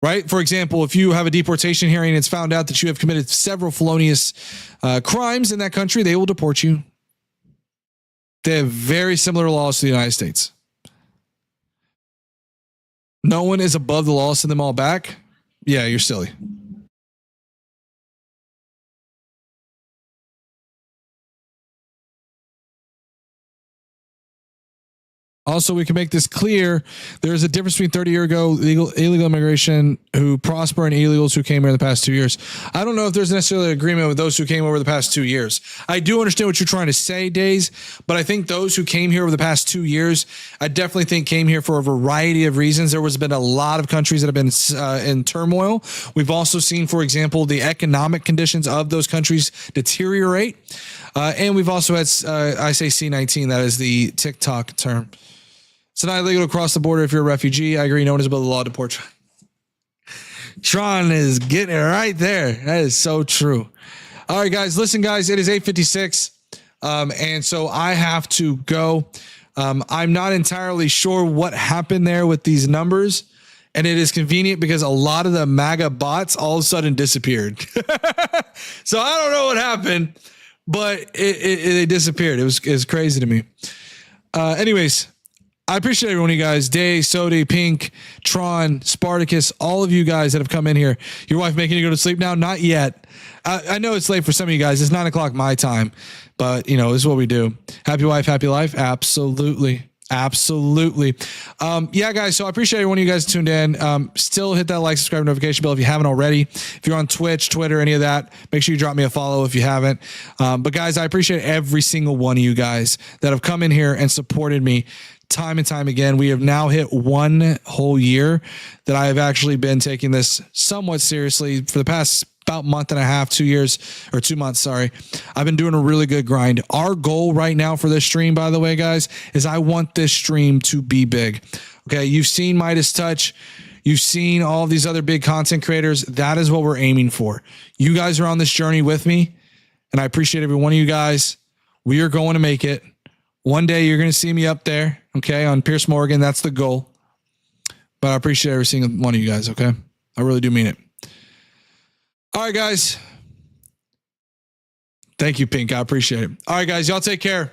Right? For example, if you have a deportation hearing and it's found out that you have committed several felonious crimes in that country, they will deport you. They have very similar laws to the United States. No one is above the law. Send them all back. Yeah, you're silly. Also, we can make this clear. There's a difference between 30-year ago illegal immigration who prosper and illegals who came here in the past 2 years. I don't know if there's necessarily an agreement with those who came over the past 2 years. I do understand what you're trying to say, Days, but I think those who came here over the past 2 years, I definitely think came here for a variety of reasons. There has been a lot of countries that have been in turmoil. We've also seen, for example, the economic conditions of those countries deteriorate. And we've also had, I say C-19, that is the TikTok term. It's not illegal to cross the border if you're a refugee. I agree. No one is above the law to deport. Tron is getting it right there. That is so true. All right, guys. Listen, guys, it is 8:56. And so I have to go. I'm not entirely sure what happened there with these numbers. And it is convenient because a lot of the MAGA bots all of a sudden disappeared. So I don't know what happened, but they disappeared. It was crazy to me. Anyways, I appreciate everyone, you guys. Day, Sodi, Pink, Tron, Spartacus, all of you guys that have come in here. Your wife making you go to sleep now? Not yet. I know it's late for some of you guys. It's 9 o'clock my time, but this is what we do. Happy wife, happy life. Absolutely. Absolutely. Yeah, guys. So I appreciate everyone of you guys tuned in. Still hit that like, subscribe, notification bell if you haven't already. If you're on Twitch, Twitter, any of that, make sure you drop me a follow if you haven't. But guys, I appreciate every single one of you guys that have come in here and supported me time and time again. We have now hit 1 whole year that I have actually been taking this somewhat seriously for the past about month and a half, 2 years or 2 months. Sorry. I've been doing a really good grind. Our goal right now for this stream, by the way, guys, is I want this stream to be big. Okay. You've seen Midas Touch. You've seen all these other big content creators. That is what we're aiming for. You guys are on this journey with me, and I appreciate every one of you guys. We are going to make it. One day you're going to see me up there. Okay. On Pierce Morgan. That's the goal. But I appreciate every single one of you guys. Okay. I really do mean it. All right, guys. Thank you, Pink. I appreciate it. All right, guys. Y'all take care.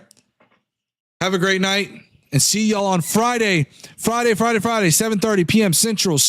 Have a great night and see y'all on Friday, 7:30 p.m. Central.